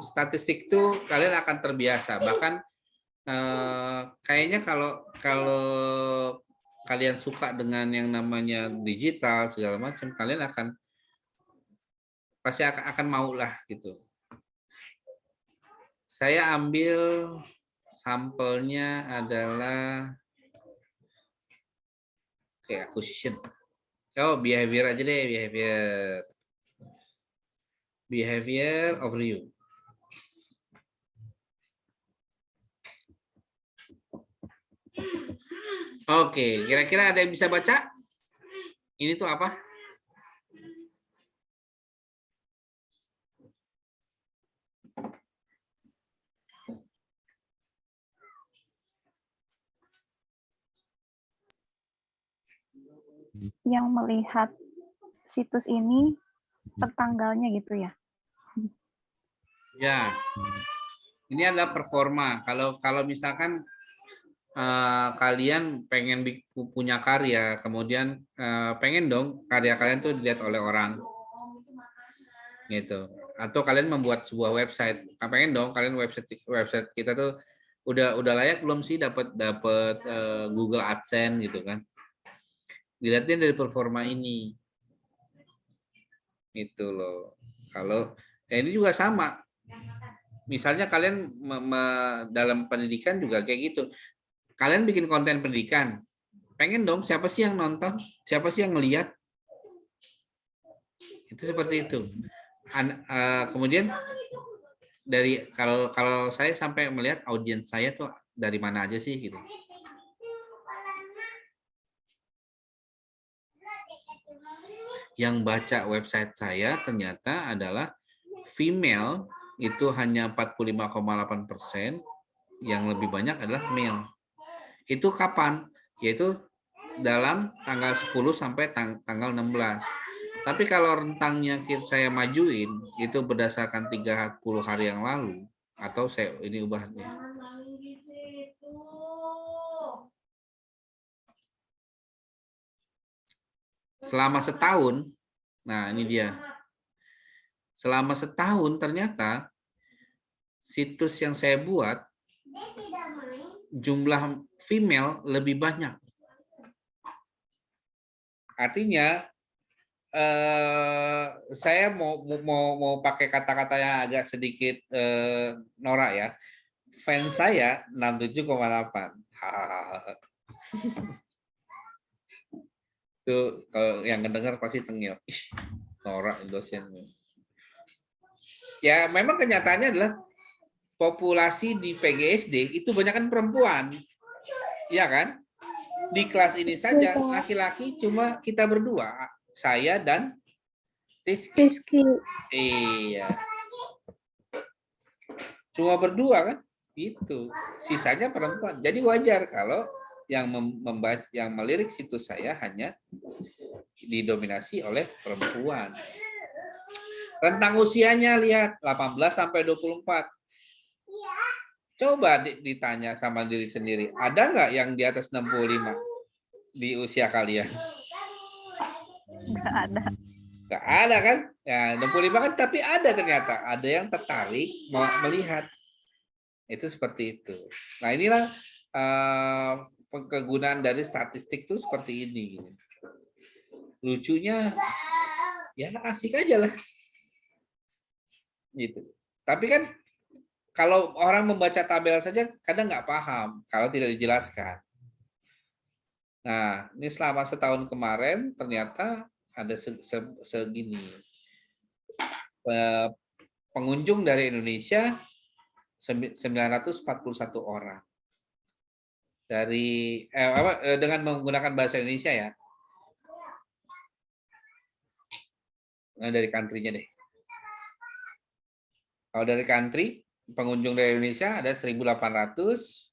[SPEAKER 2] statistik itu kalian akan terbiasa. Bahkan kayaknya kalau kalian suka dengan yang namanya digital segala macam, kalian pasti akan mau lah gitu. Saya ambil sampelnya adalah acquisition. Oh, behavior aja deh, behavior overview. Oke, kira-kira ada yang bisa baca? Ini tuh apa?
[SPEAKER 3] Yang melihat situs ini tertanggalnya gitu ya?
[SPEAKER 2] Ya, ini adalah performa. Kalau misalkan kalian pengen punya karya, kemudian pengen dong karya kalian tuh dilihat oleh orang, gitu. Atau kalian membuat sebuah website, pengen dong kalian website kita tuh udah layak belum sih dapat Google AdSense gitu kan? Dilihatnya dari performa ini, itu loh. Kalau ini juga sama. Misalnya kalian dalam pendidikan juga kayak gitu. Kalian bikin konten pendidikan, pengen dong siapa sih yang nonton, siapa sih yang ngelihat, itu seperti itu. Kemudian dari kalau saya sampai melihat audiens saya tuh dari mana aja sih gitu. Yang baca website saya ternyata adalah female itu hanya 45,8%, yang lebih banyak adalah male. Itu kapan? Yaitu dalam tanggal 10 sampai tanggal 16. Tapi kalau rentangnya saya majuin, itu berdasarkan 30 hari yang lalu, atau saya ini ubah nih. selama setahun, nah ini dia. Selama setahun ternyata situs yang saya buat jumlah female lebih banyak. Artinya saya mau pakai kata-kata yang agak sedikit norak ya. Fans saya 67,8. Tuh kalau yang mendengar pasti tengil. Norak dosen. Ya memang kenyataannya adalah populasi di PGSD itu banyak kan perempuan. Iya kan? Di kelas ini saja laki-laki cuma kita berdua, saya dan Rizky. Iya. Cuma berdua kan? Itu. Sisanya perempuan. Jadi wajar kalau yang yang melirik situs saya hanya didominasi oleh perempuan. Rentang usianya lihat 18 sampai 24. Coba ditanya sama diri sendiri, ada nggak yang di atas 65 di usia kalian?
[SPEAKER 3] Nggak ada.
[SPEAKER 2] Nggak ada kan? Ya, 65 kan, tapi ada ternyata. Ada yang tertarik mau melihat. Itu seperti itu. Nah inilah kegunaan dari statistik itu seperti ini. Lucunya, ya asik aja lah. Gitu. Tapi kan kalau orang membaca tabel saja kadang nggak paham kalau tidak dijelaskan. Nah, ini selama setahun kemarin ternyata ada segini. Pengunjung dari Indonesia 941 orang. Dari dengan menggunakan bahasa Indonesia ya. Nah, dari country-nya deh. Kalau dari country, pengunjung dari Indonesia ada 1.800,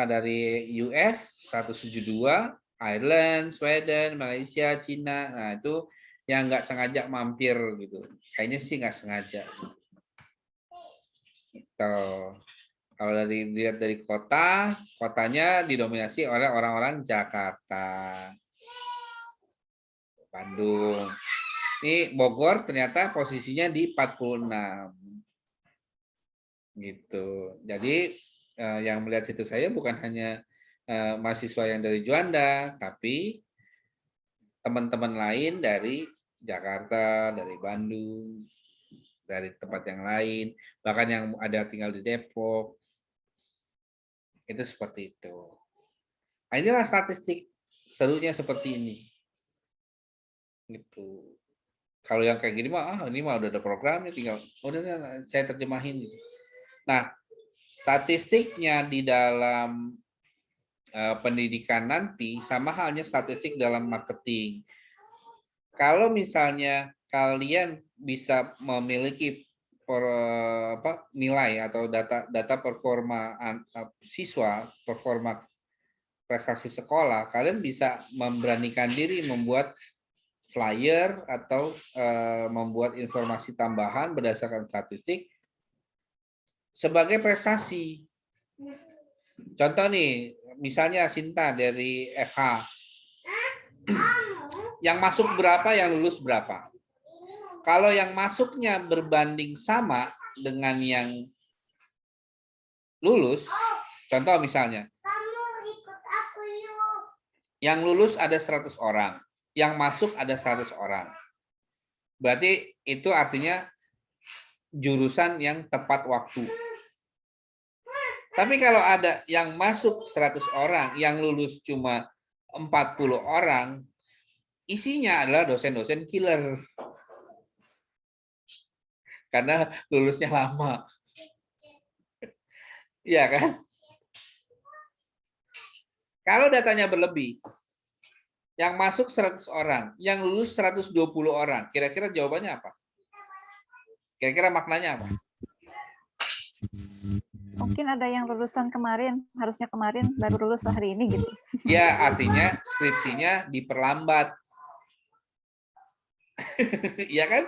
[SPEAKER 2] dari US 172, Ireland, Sweden, Malaysia, Cina. Nah itu yang nggak sengaja mampir gitu. Kayaknya sih nggak sengaja. Gitu. Kalau dilihat dari kotanya didominasi oleh orang-orang Jakarta, Bandung. Ini Bogor ternyata posisinya di 46. Gitu. Jadi yang melihat situs saya bukan hanya mahasiswa yang dari Juanda, tapi teman-teman lain dari Jakarta, dari Bandung, dari tempat yang lain, bahkan yang ada tinggal di Depok. Itu seperti itu. Nah, inilah statistik serunya seperti ini. Gitu. Kalau yang kayak gini mah, ini mah udah ada programnya, tinggal udah saya terjemahin. Nah, statistiknya di dalam pendidikan nanti sama halnya statistik dalam marketing. Kalau misalnya kalian bisa memiliki nilai atau data performa siswa, performa prestasi sekolah, kalian bisa memberanikan diri membuat flyer atau membuat informasi tambahan berdasarkan statistik sebagai prestasi. Contoh nih, misalnya Sinta dari FH. Yang masuk berapa, yang lulus berapa. Kalau yang masuknya berbanding sama dengan yang lulus, contoh misalnya, yang lulus ada 100 orang, yang masuk ada 100 orang. Berarti itu artinya jurusan yang tepat waktu. Tapi kalau ada yang masuk 100 orang, yang lulus cuma 40 orang, isinya adalah dosen-dosen killer. Karena lulusnya lama. Iya kan? Kalau datanya berlebih, yang masuk 100 orang, yang lulus 120 orang, kira-kira jawabannya apa? Kira-kira maknanya apa?
[SPEAKER 3] Mungkin ada yang lulusan kemarin, harusnya kemarin baru lulus hari ini gitu.
[SPEAKER 2] Ya, artinya skripsinya diperlambat. Iya kan?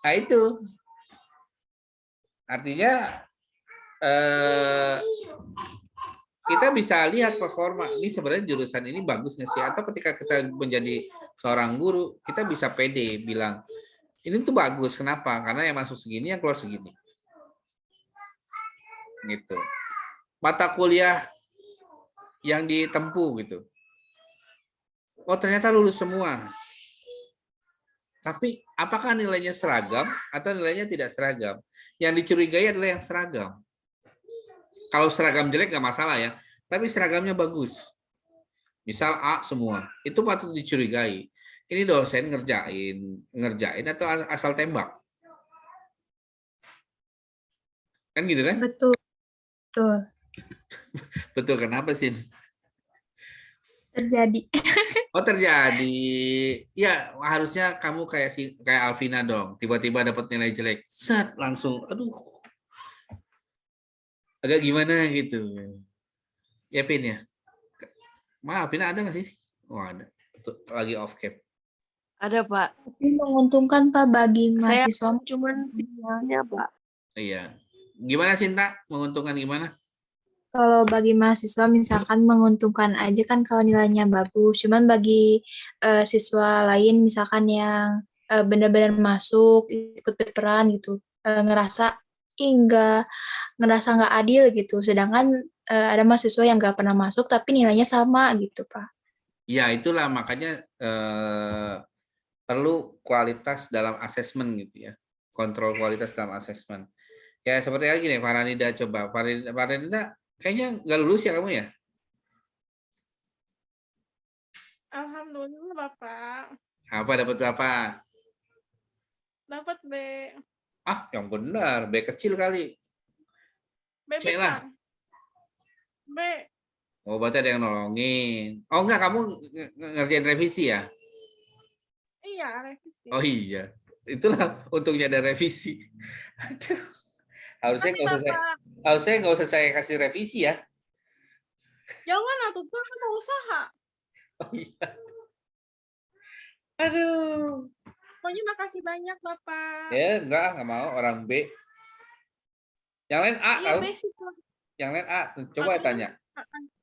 [SPEAKER 2] Nah itu. Artinya kita kita bisa lihat performa. Ini sebenarnya jurusan ini bagus nggak sih? Atau ketika kita menjadi seorang guru, kita bisa pede bilang, ini tuh bagus. Kenapa? Karena yang masuk segini, yang keluar segini. Gitu. Mata kuliah yang ditempuh gitu. Oh, ternyata lulus semua. Tapi apakah nilainya seragam atau nilainya tidak seragam? Yang dicurigai adalah yang seragam. Kalau seragam jelek nggak masalah ya, tapi seragamnya bagus. Misal A semua, itu patut dicurigai. Ini dosen ngerjain atau asal tembak? Kan gitu kan?
[SPEAKER 1] Betul, betul.
[SPEAKER 2] Betul, kenapa sih?
[SPEAKER 1] Terjadi.
[SPEAKER 2] Oh, terjadi. Ya, harusnya kamu kayak Alvina dong. Tiba-tiba dapat nilai jelek. Set, langsung aduh. Agak gimana gitu. Ya, Pin ya. Ma, Alvina ada nggak sih? Oh, ada. Tuh, lagi off cam.
[SPEAKER 4] Ada, Pak.
[SPEAKER 1] Tapi menguntungkan Pak bagi
[SPEAKER 4] Saya
[SPEAKER 1] mahasiswa.
[SPEAKER 4] cuman sinyalnya, Pak.
[SPEAKER 2] Iya. Gimana Sinta? Menguntungkan gimana?
[SPEAKER 1] Kalau bagi mahasiswa misalkan menguntungkan aja kan kalau nilainya bagus. Cuman bagi siswa lain misalkan yang benar-benar masuk ikut berperan gitu, ngerasa nggak adil gitu. Sedangkan ada mahasiswa yang nggak pernah masuk tapi nilainya sama gitu Pak.
[SPEAKER 2] Ya, itulah makanya perlu kualitas dalam asesmen gitu ya. Kontrol kualitas dalam asesmen. Ya, seperti lagi nih, Faranida coba. Faranida kayaknya nggak lulus ya kamu ya?
[SPEAKER 6] Alhamdulillah Bapak.
[SPEAKER 2] Apa dapat apa?
[SPEAKER 6] Dapat B.
[SPEAKER 2] Ah, yang benar. B kecil kali.
[SPEAKER 6] B
[SPEAKER 2] C lah.
[SPEAKER 6] besar. B.
[SPEAKER 2] Oh, berarti ada yang nolongin. Oh, enggak, kamu ngerjain revisi ya?
[SPEAKER 6] Iya, revisi.
[SPEAKER 2] Oh iya. Itulah untungnya ada revisi. Aduh. Harusnya
[SPEAKER 6] Tapi
[SPEAKER 2] nggak usah
[SPEAKER 6] Bapak,
[SPEAKER 2] harusnya nggak usah saya kasih revisi ya.
[SPEAKER 6] jangan atuh Pak, kan mau usaha.
[SPEAKER 2] Oh iya. Aduh.
[SPEAKER 6] Pokoknya makasih banyak Bapak.
[SPEAKER 2] Ya, nggak mau orang B. Yang lain A,
[SPEAKER 6] Iya,
[SPEAKER 2] tahu?
[SPEAKER 6] basic Pak.
[SPEAKER 2] Yang lain A, coba
[SPEAKER 6] Alvina,
[SPEAKER 2] tanya.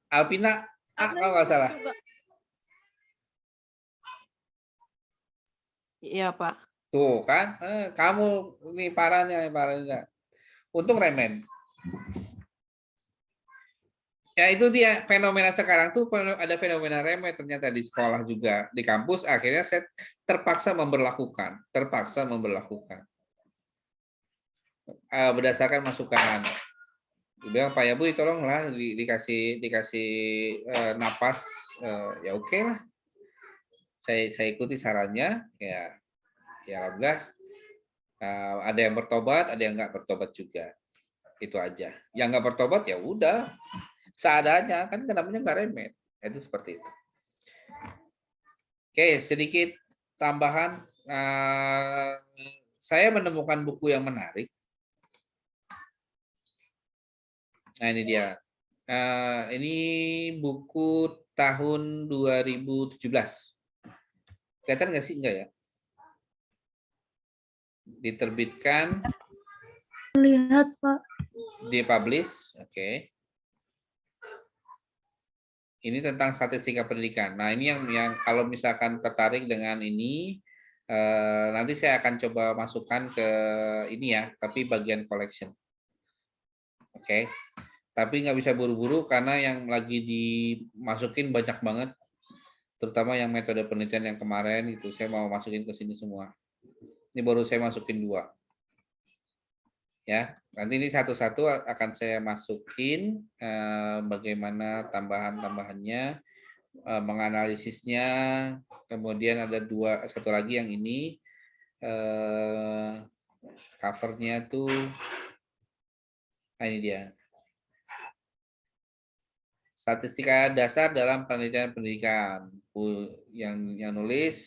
[SPEAKER 2] Alpina A kalau nggak salah.
[SPEAKER 6] juga.
[SPEAKER 4] Iya, Pak.
[SPEAKER 2] Tuh kan, kamu ini parahnya. Untung remen. Ya itu dia fenomena sekarang tuh ada fenomena remeh ternyata di sekolah juga di kampus. Akhirnya saya terpaksa memberlakukan berdasarkan masukan. Bilang Pak Yabu tolonglah dikasih napas, ya oke lah. Saya ikuti sarannya ya alhamdulillah. Ada yang bertobat, ada yang nggak bertobat juga. Itu aja. Yang nggak bertobat ya udah seadanya, kan namanya nggak remet. Itu seperti itu. Oke, sedikit tambahan. Saya menemukan buku yang menarik. Nah ini dia. Ini buku tahun 2017. Kelihatan nggak sih? Enggak ya? Diterbitkan.
[SPEAKER 1] Lihat Pak.
[SPEAKER 2] Dipublish. Oke. Ini tentang statistika pendidikan. Nah, ini yang kalau misalkan tertarik dengan ini, nanti saya akan coba masukkan ke ini ya, tapi bagian collection. Oke. Tapi nggak bisa buru-buru karena yang lagi dimasukin banyak banget, terutama yang metode penelitian yang kemarin itu saya mau masukin ke sini semua. Ini baru saya masukin 2. Ya, nanti ini satu-satu akan saya masukin bagaimana tambahan-tambahannya, menganalisisnya. Kemudian ada satu lagi yang ini covernya tuh, nah ini dia. Statistika dasar dalam penelitian pendidikan. Yang nulis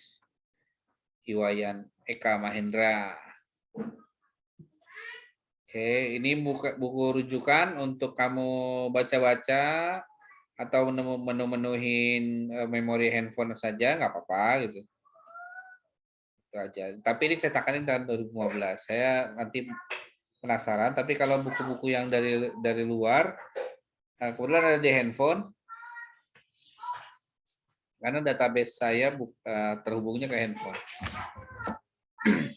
[SPEAKER 2] Iwayan Eka Mahendra. Oke, ini buku rujukan untuk kamu baca-baca atau menuhin memori handphone saja, nggak apa-apa gitu. Itu aja. Tapi ini cetakannya tahun 2015. Saya nanti penasaran. Tapi kalau buku-buku yang dari luar, Kebetulan ada di handphone, karena database saya terhubungnya ke handphone.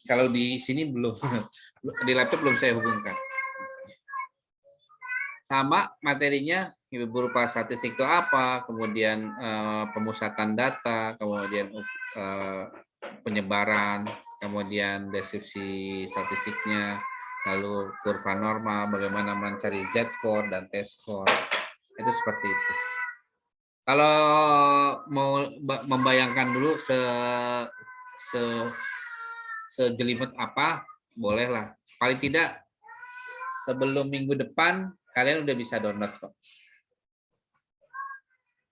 [SPEAKER 2] Kalau di sini belum, di laptop belum saya hubungkan. Sama materinya berupa statistik itu apa, kemudian pemusatan data, kemudian penyebaran, kemudian deskripsi statistiknya, lalu kurva normal, bagaimana mencari Z-score dan T-score, itu seperti itu. Kalau mau membayangkan dulu sejelimet apa, bolehlah. Paling tidak sebelum minggu depan kalian udah bisa download kok.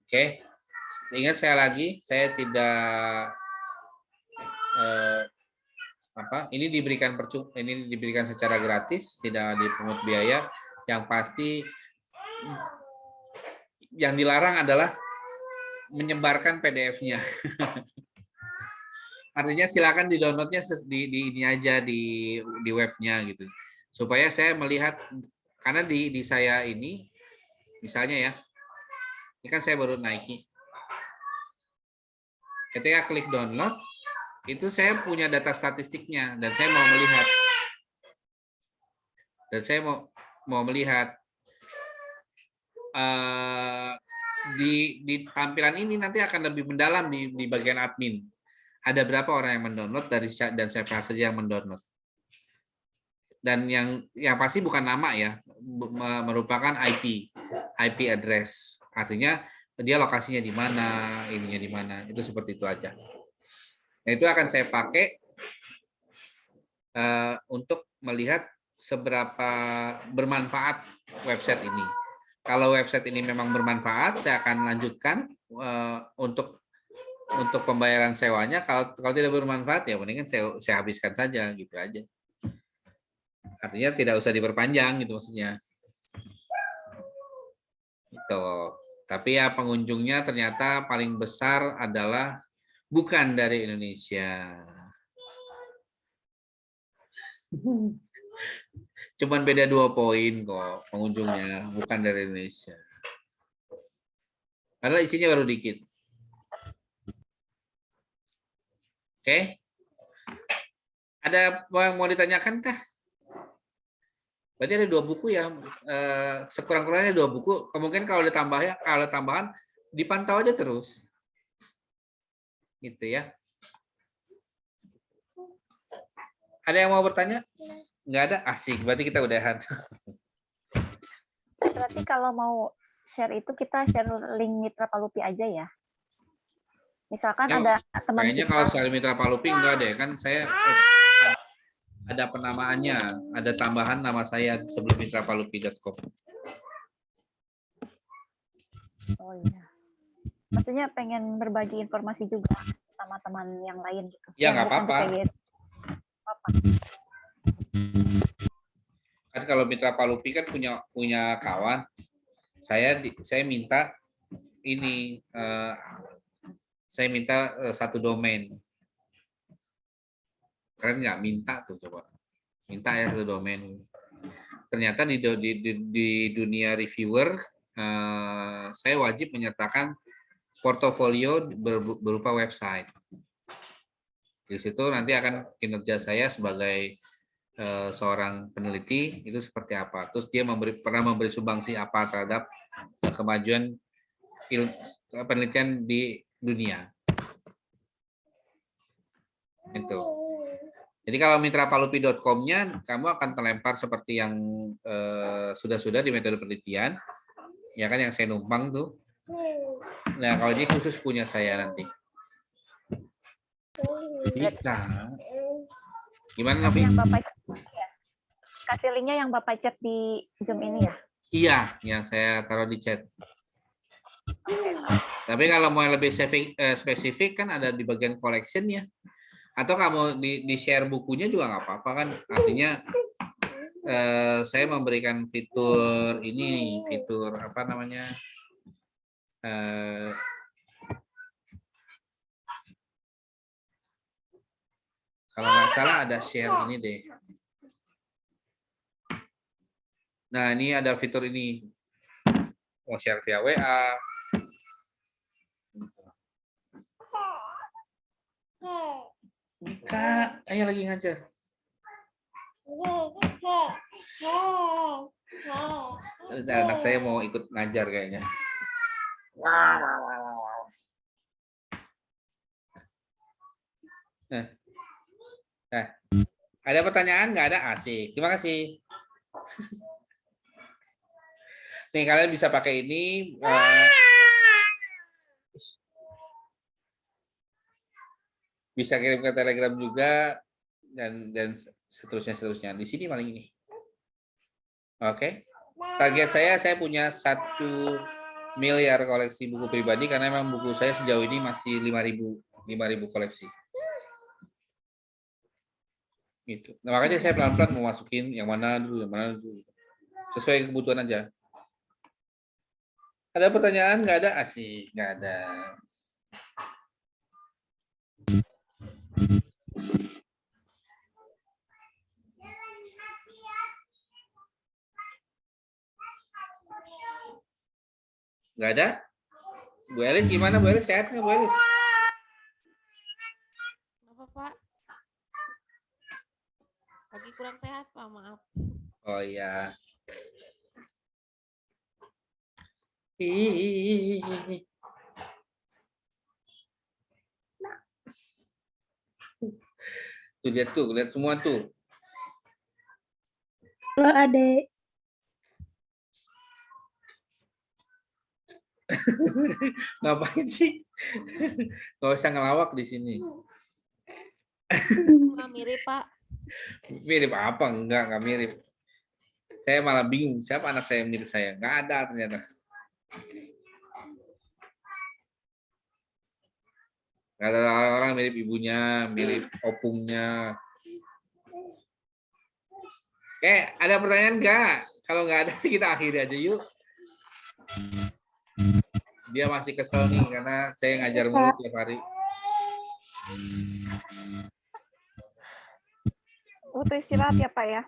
[SPEAKER 2] Oke. Ingat saya lagi, saya tidak ini diberikan secara gratis, tidak dipungut biaya. Yang pasti yang dilarang adalah menyebarkan PDF-nya. Artinya silakan di-downloadnya di ini aja di webnya gitu. Supaya saya melihat, karena di saya ini misalnya ya, ini kan saya baru naiki. Ketika klik download, itu saya punya data statistiknya dan saya mau melihat. Dan saya mau melihat di tampilan ini nanti akan lebih mendalam di bagian admin. Ada berapa orang yang mendownload dan siapa saja yang mendownload. Dan yang pasti bukan nama ya, merupakan IP address. Artinya dia lokasinya di mana, ininya di mana, itu seperti itu aja. Nah, itu akan saya pakai untuk melihat seberapa bermanfaat website ini. Kalau website ini memang bermanfaat, saya akan lanjutkan untuk pembayaran sewanya. Kalau tidak bermanfaat, ya mendingan saya habiskan saja, gitu aja. Artinya tidak usah diperpanjang, gitu maksudnya. Gitu. Tapi ya pengunjungnya ternyata paling besar adalah bukan dari Indonesia. Cuman beda 2 poin kok pengunjungnya, bukan dari Indonesia. Padahal isinya baru dikit. Oke? Ada yang mau ditanyakan kah? Berarti ada 2 buku ya, sekurang-kurangnya 2 buku. Kemungkinan kalau ada tambahan, dipantau aja terus. Gitu ya. Ada yang mau bertanya? Nggak ada? Asik, berarti kita udahan.
[SPEAKER 3] Berarti kalau mau share itu kita share link Mitra Palupi aja ya. Misalkan
[SPEAKER 2] Ya,
[SPEAKER 3] ada teman
[SPEAKER 2] kayaknya
[SPEAKER 3] kita.
[SPEAKER 2] kalau soal Mitra Palupi enggak deh, kan saya ada penamaannya, ada tambahan nama saya sebelum mitrapalupi.com.
[SPEAKER 3] Oh iya. Maksudnya pengen berbagi informasi juga sama teman yang lain gitu.
[SPEAKER 2] Ya
[SPEAKER 3] Yang
[SPEAKER 2] nggak
[SPEAKER 3] bukan
[SPEAKER 2] apa-apa.
[SPEAKER 3] PPG. Apa?
[SPEAKER 2] Kan kalau Mitra Palupi kan punya kawan. Saya minta ini, saya minta 1 domain. Keren nggak minta tuh coba. Minta ya 1 domain. Ternyata di dunia reviewer, saya wajib menyertakan portofolio berupa website. Di situ nanti akan kinerja saya sebagai seorang peneliti itu seperti apa. Terus dia pernah memberi sumbangsi apa terhadap kemajuan penelitian di dunia. Itu. Jadi kalau mitrapalupi.com-nya kamu akan terlempar seperti yang sudah di metode penelitian, ya kan yang saya numpang tuh. Nah kalau ini khusus punya saya nanti. Bisa. Gimana Nabi?
[SPEAKER 3] Yang Bapak ya. Kasih linknya yang Bapak chat di Zoom ini ya?
[SPEAKER 2] Iya, yang saya taruh di chat. Tapi kalau mau lebih spesifik kan ada di bagian collection ya. Atau kamu di share bukunya juga nggak apa-apa kan. Artinya saya memberikan fitur ini, fitur apa namanya? Kalau nggak salah ada share ini deh. Nah, ini ada fitur ini. mau share via WA. Kak, ayo lagi ngajar. Anak saya mau ikut ngajar kayaknya. Nah, ada pertanyaan? Nggak ada? Asik. Terima kasih. Nih, kalian bisa pakai ini. Bisa kirim ke Telegram juga dan seterusnya. Di sini paling ini. Oke. Target saya punya 1 miliar koleksi buku pribadi karena memang buku saya sejauh ini masih 5.000 koleksi. Gitu. Nah, makanya saya pelan-pelan mau masukin yang mana dulu. Sesuai kebutuhan aja. Ada pertanyaan? Nggak ada? Asik, nggak ada. Nggak ada? Bu Elis gimana? Bu Elis sehat nggak Bu Elis?
[SPEAKER 8] Kenapa Pak? Lagi kurang sehat Pak, maaf.
[SPEAKER 2] Oh iya. Tuh lihat semua tuh.
[SPEAKER 1] Halo Adek.
[SPEAKER 2] Ngapain sih? Nggak usah ngelawak di sini.
[SPEAKER 8] Nggak mirip Pak.
[SPEAKER 2] Mirip apa? Nggak mirip. Saya malah bingung siapa anak saya yang mirip saya. Nggak ada ternyata. Nggak ada orang mirip ibunya, mirip opungnya. Oke, ada pertanyaan nggak? Kalau nggak ada sih kita akhiri aja yuk. Dia masih kesel nih karena saya ngajar mulu tiap hari.
[SPEAKER 3] Butuh istirahat ya Pak ya.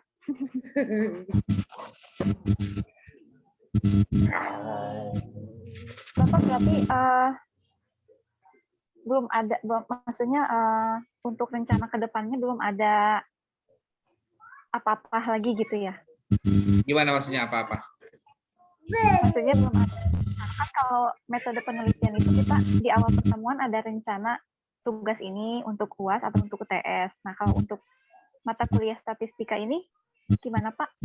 [SPEAKER 3] Bapak berarti belum ada, maksudnya untuk rencana ke depannya belum ada apa-apa lagi gitu ya?
[SPEAKER 2] Gimana maksudnya apa-apa?
[SPEAKER 3] Maksudnya belum ada. Kan kalau metode penelitian itu kita di awal pertemuan ada rencana tugas ini untuk UAS atau untuk UTS. Nah kalau untuk mata kuliah statistika ini gimana Pak?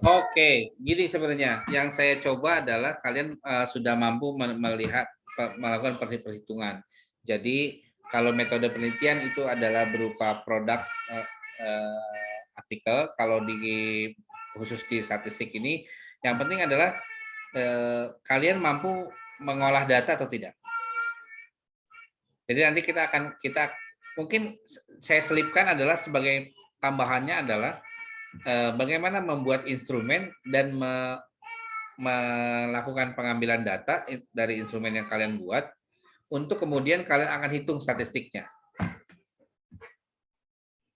[SPEAKER 2] Oke, gini sebenarnya yang saya coba adalah kalian sudah mampu melakukan perhitungan. Jadi kalau metode penelitian itu adalah berupa produk artikel, kalau di khusus di statistik ini yang penting adalah kalian mampu mengolah data atau tidak. Jadi nanti kita mungkin saya selipkan adalah sebagai tambahannya adalah bagaimana membuat instrumen dan melakukan pengambilan data dari instrumen yang kalian buat untuk kemudian kalian akan hitung statistiknya.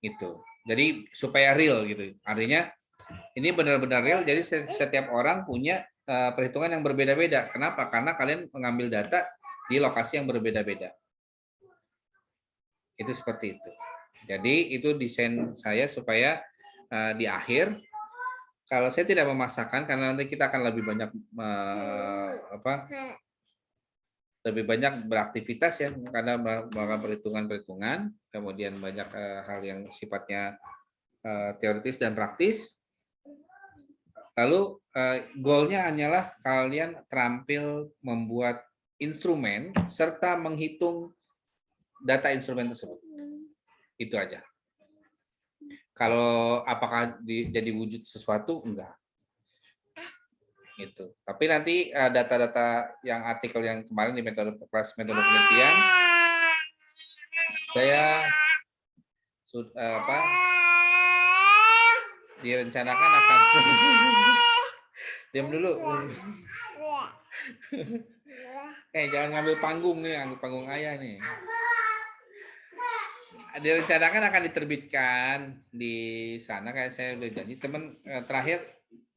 [SPEAKER 2] Gitu. Jadi supaya real gitu. Artinya ini benar-benar real, jadi setiap orang punya perhitungan yang berbeda-beda. Kenapa? Karena kalian mengambil data di lokasi yang berbeda-beda. Itu seperti itu. Jadi itu desain saya supaya di akhir, kalau saya tidak memaksakan, karena nanti kita akan lebih banyak lebih banyak beraktivitas ya, karena melakukan perhitungan-perhitungan, kemudian banyak hal yang sifatnya teoritis dan praktis. Lalu goalnya hanyalah kalian terampil membuat instrumen serta menghitung data instrumen tersebut. Itu aja. Kalau apakah jadi wujud sesuatu, enggak. Gitu. Tapi nanti data-data yang artikel yang kemarin di metode penelitian, saya direncanakan akan diam dulu. Jangan ngambil panggung nih, ngambil panggung ayah nih. Direncanakan akan diterbitkan di sana, kayak saya udah janji. Teman terakhir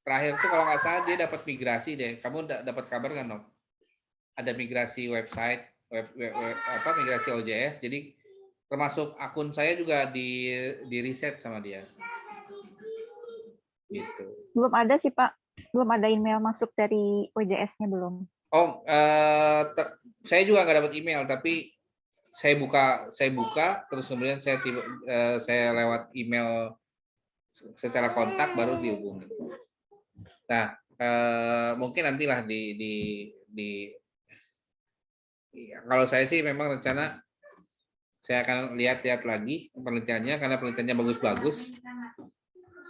[SPEAKER 2] terakhir tuh kalau nggak salah dia dapat migrasi deh. Kamu dapat kabar kan, Nok? Ada migrasi website, migrasi OJS. Jadi termasuk akun saya juga di reset sama dia. Gitu.
[SPEAKER 3] Belum ada sih Pak. Belum ada email masuk dari OJS-nya belum.
[SPEAKER 2] Oh, saya juga nggak dapat email, tapi saya buka, terus kemudian saya lewat email secara kontak baru dihubungi. Nah, mungkin nantilah kalau saya sih memang rencana saya akan lihat lagi penelitiannya karena penelitiannya bagus-bagus.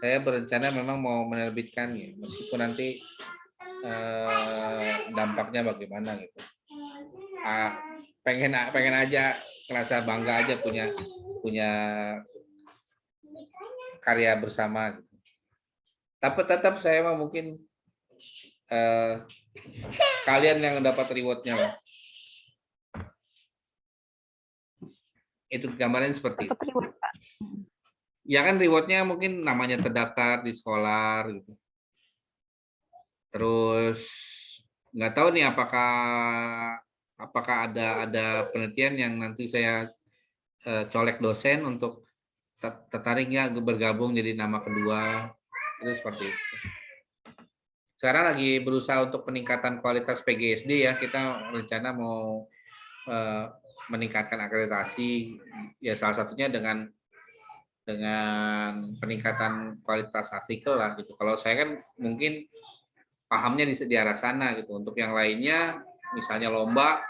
[SPEAKER 2] Saya berencana memang mau menerbitkannya, meskipun nanti dampaknya bagaimana gitu. Pengen aja merasa bangga aja punya karya bersama gitu. Tapi tetap saya mau mungkin kalian yang dapat rewardnya lah. Itu gambarnya seperti itu. Ya kan rewardnya mungkin namanya terdaftar di sekolah gitu. Terus nggak tahu nih apakah ada penelitian yang nanti saya colek dosen untuk tertariknya bergabung jadi nama kedua, itu seperti itu. Sekarang lagi berusaha untuk peningkatan kualitas PGSD ya, kita rencana mau meningkatkan akreditasi ya, salah satunya dengan peningkatan kualitas artikel lah gitu. Kalau saya kan mungkin pahamnya di arah sana gitu. Untuk yang lainnya misalnya lomba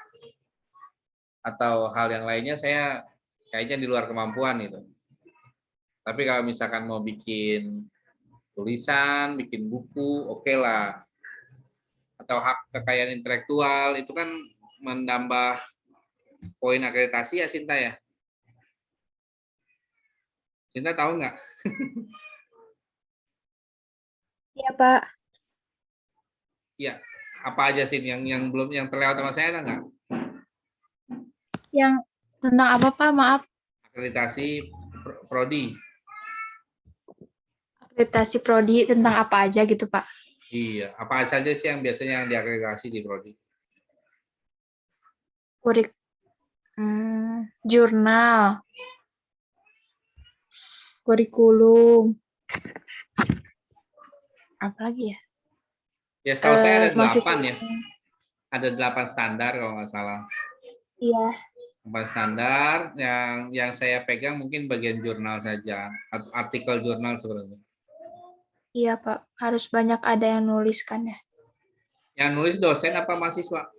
[SPEAKER 2] atau hal yang lainnya saya kayaknya di luar kemampuan gitu. Tapi kalau misalkan mau bikin tulisan, bikin buku, oke lah. Atau hak kekayaan intelektual itu kan menambah poin akreditasi ya, Sinta ya. Sinta tahu nggak?
[SPEAKER 1] Iya, Pak.
[SPEAKER 2] Ya, apa aja sih yang belum yang terlewat sama saya ada nggak?
[SPEAKER 1] Yang tentang apa, Pak? Maaf.
[SPEAKER 2] Akreditasi prodi.
[SPEAKER 1] Akreditasi prodi tentang apa aja gitu, Pak?
[SPEAKER 2] Iya, apa saja sih yang biasanya yang diakreditasi di prodi?
[SPEAKER 1] Jurnal, kurikulum, apa lagi ya?
[SPEAKER 2] Ya setahu saya ada
[SPEAKER 1] Masih
[SPEAKER 2] 8 ya. Ada 8 standar kalau nggak salah.
[SPEAKER 1] Iya,
[SPEAKER 2] 8 standar yang saya pegang mungkin bagian jurnal saja, artikel jurnal sebenarnya.
[SPEAKER 1] iya Pak. Harus banyak ada yang nuliskan ya.
[SPEAKER 2] Yang nulis dosen apa mahasiswa?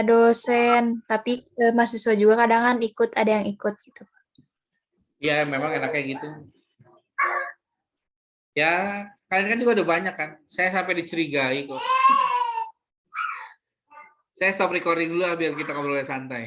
[SPEAKER 1] Dosen, tapi mahasiswa juga kadang kan ada yang ikut gitu.
[SPEAKER 2] Iya, memang enaknya gitu. Ya, kalian kan juga udah banyak kan. Saya sampai dicurigai kok. Saya stop recording dulu biar kita ngobrol santai.